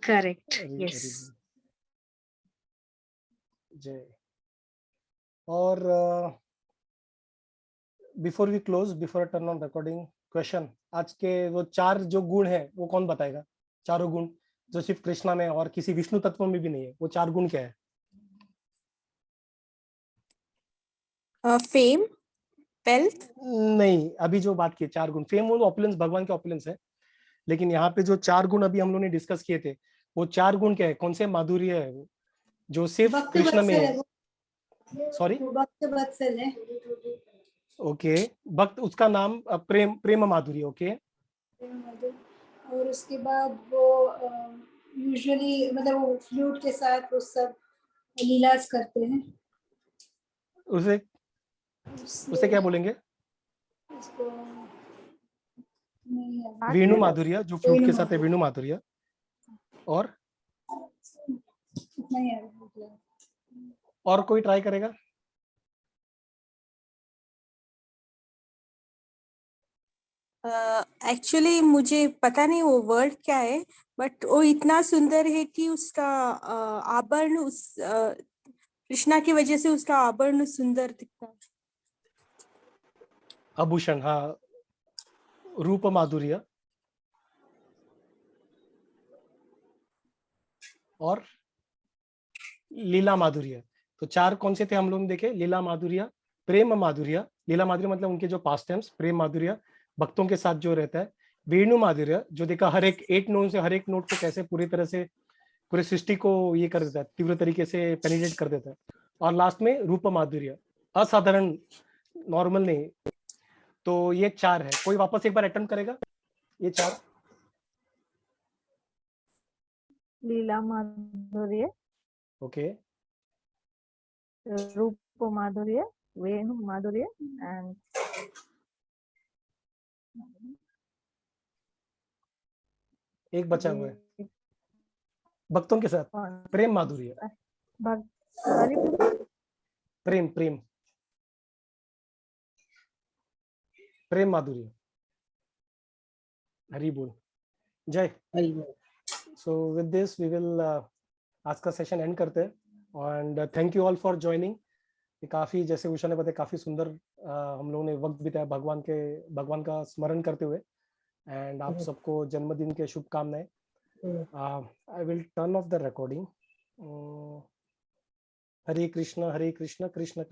Correct. Yes. Jai. और before we close, before turn on recording, question, आज के वो 4 जो गुण है वो कौन बताएगा? चारों गुण जो सिर्फ कृष्णा में और किसी विष्णु तत्व में भी नहीं है, वो 4 गुण क्या है? Fame, wealth. नहीं, अभी जो बात की 4 गुण, फेम वो ऑपुलेंस, भगवान के ऑपुलेंस है, लेकिन यहाँ पे जो 4 गुण अभी हम लोगों ने डिस्कस किए थे, वो 4 गुण क्या है? कौन से माधुर्य है वो जो सिर्फ भक्त कृष्ण में वत्सल है? है, सॉरी, वो भक्त वत्सल है। ओके, भक्त, उसका नाम प्रेम, प्रेम माधुर्य, ओके। और उसके बाद वो यूजुअली मतलब वो फ्लूट के साथ वो सब लीलास करते हैं। उसे उसे क्या बोलेंगे? उसको नहीं है। वेणु माधुर्य, जो फ्लूट के साथ है, वेणु माधुर्य। और नहीं है। और कोई ट्राई करेगा? एक्चुअली मुझे पता नहीं वो वर्ड क्या है, बट वो इतना सुंदर है कि उसका आभरण, उस कृष्णा की वजह से उसका आभरण सुंदर दिखता है। आभूषण, हाँ, रूप माधुर्य। और लीला माधुर्य। तो 4 कौन से थे हम लोग देखे? लीला माधुर्य, प्रेम माधुर्य, लीला माधुर्य मतलब उनके जो पास्ट टेम्स, प्रेम माधुर्य भक्तों के साथ जो रहता है, वेणु माधुर्य जो देखा हर एक नोट से, हर एक नोट को कैसे पूरी तरह से पूरी सृष्टि को ये कर देता है, तीव्र तरीके से पेनिट्रेट कर देता है। और लास्ट में रूप माधुर्य, असाधारण, नॉर्मल नहीं। तो ये 4 है। कोई वापस एक बार अटेम्प्ट करेगा ये 4? लीला माधुर्य, ओके, रूप माधुर्य, वेणु माधुर्य एंड एक बचा हुआ है भक्तों के साथ, प्रेम माधुर्य। प्रेम प्रेम प्रेम माधुर्य। हरि बोल, जय हरि बोल। So with this we will आज का सेशन एंड करते हैं। And thank you all for joining. काफी, जैसे उषा ने बताया, काफी सुंदर हम लोगों ने वक्त बिताया भगवान का स्मरण करते हुए। एंड आप सबको जन्मदिन के शुभकामनाएं। I will turn off the recording. Hare Krishna Krishna Krishna.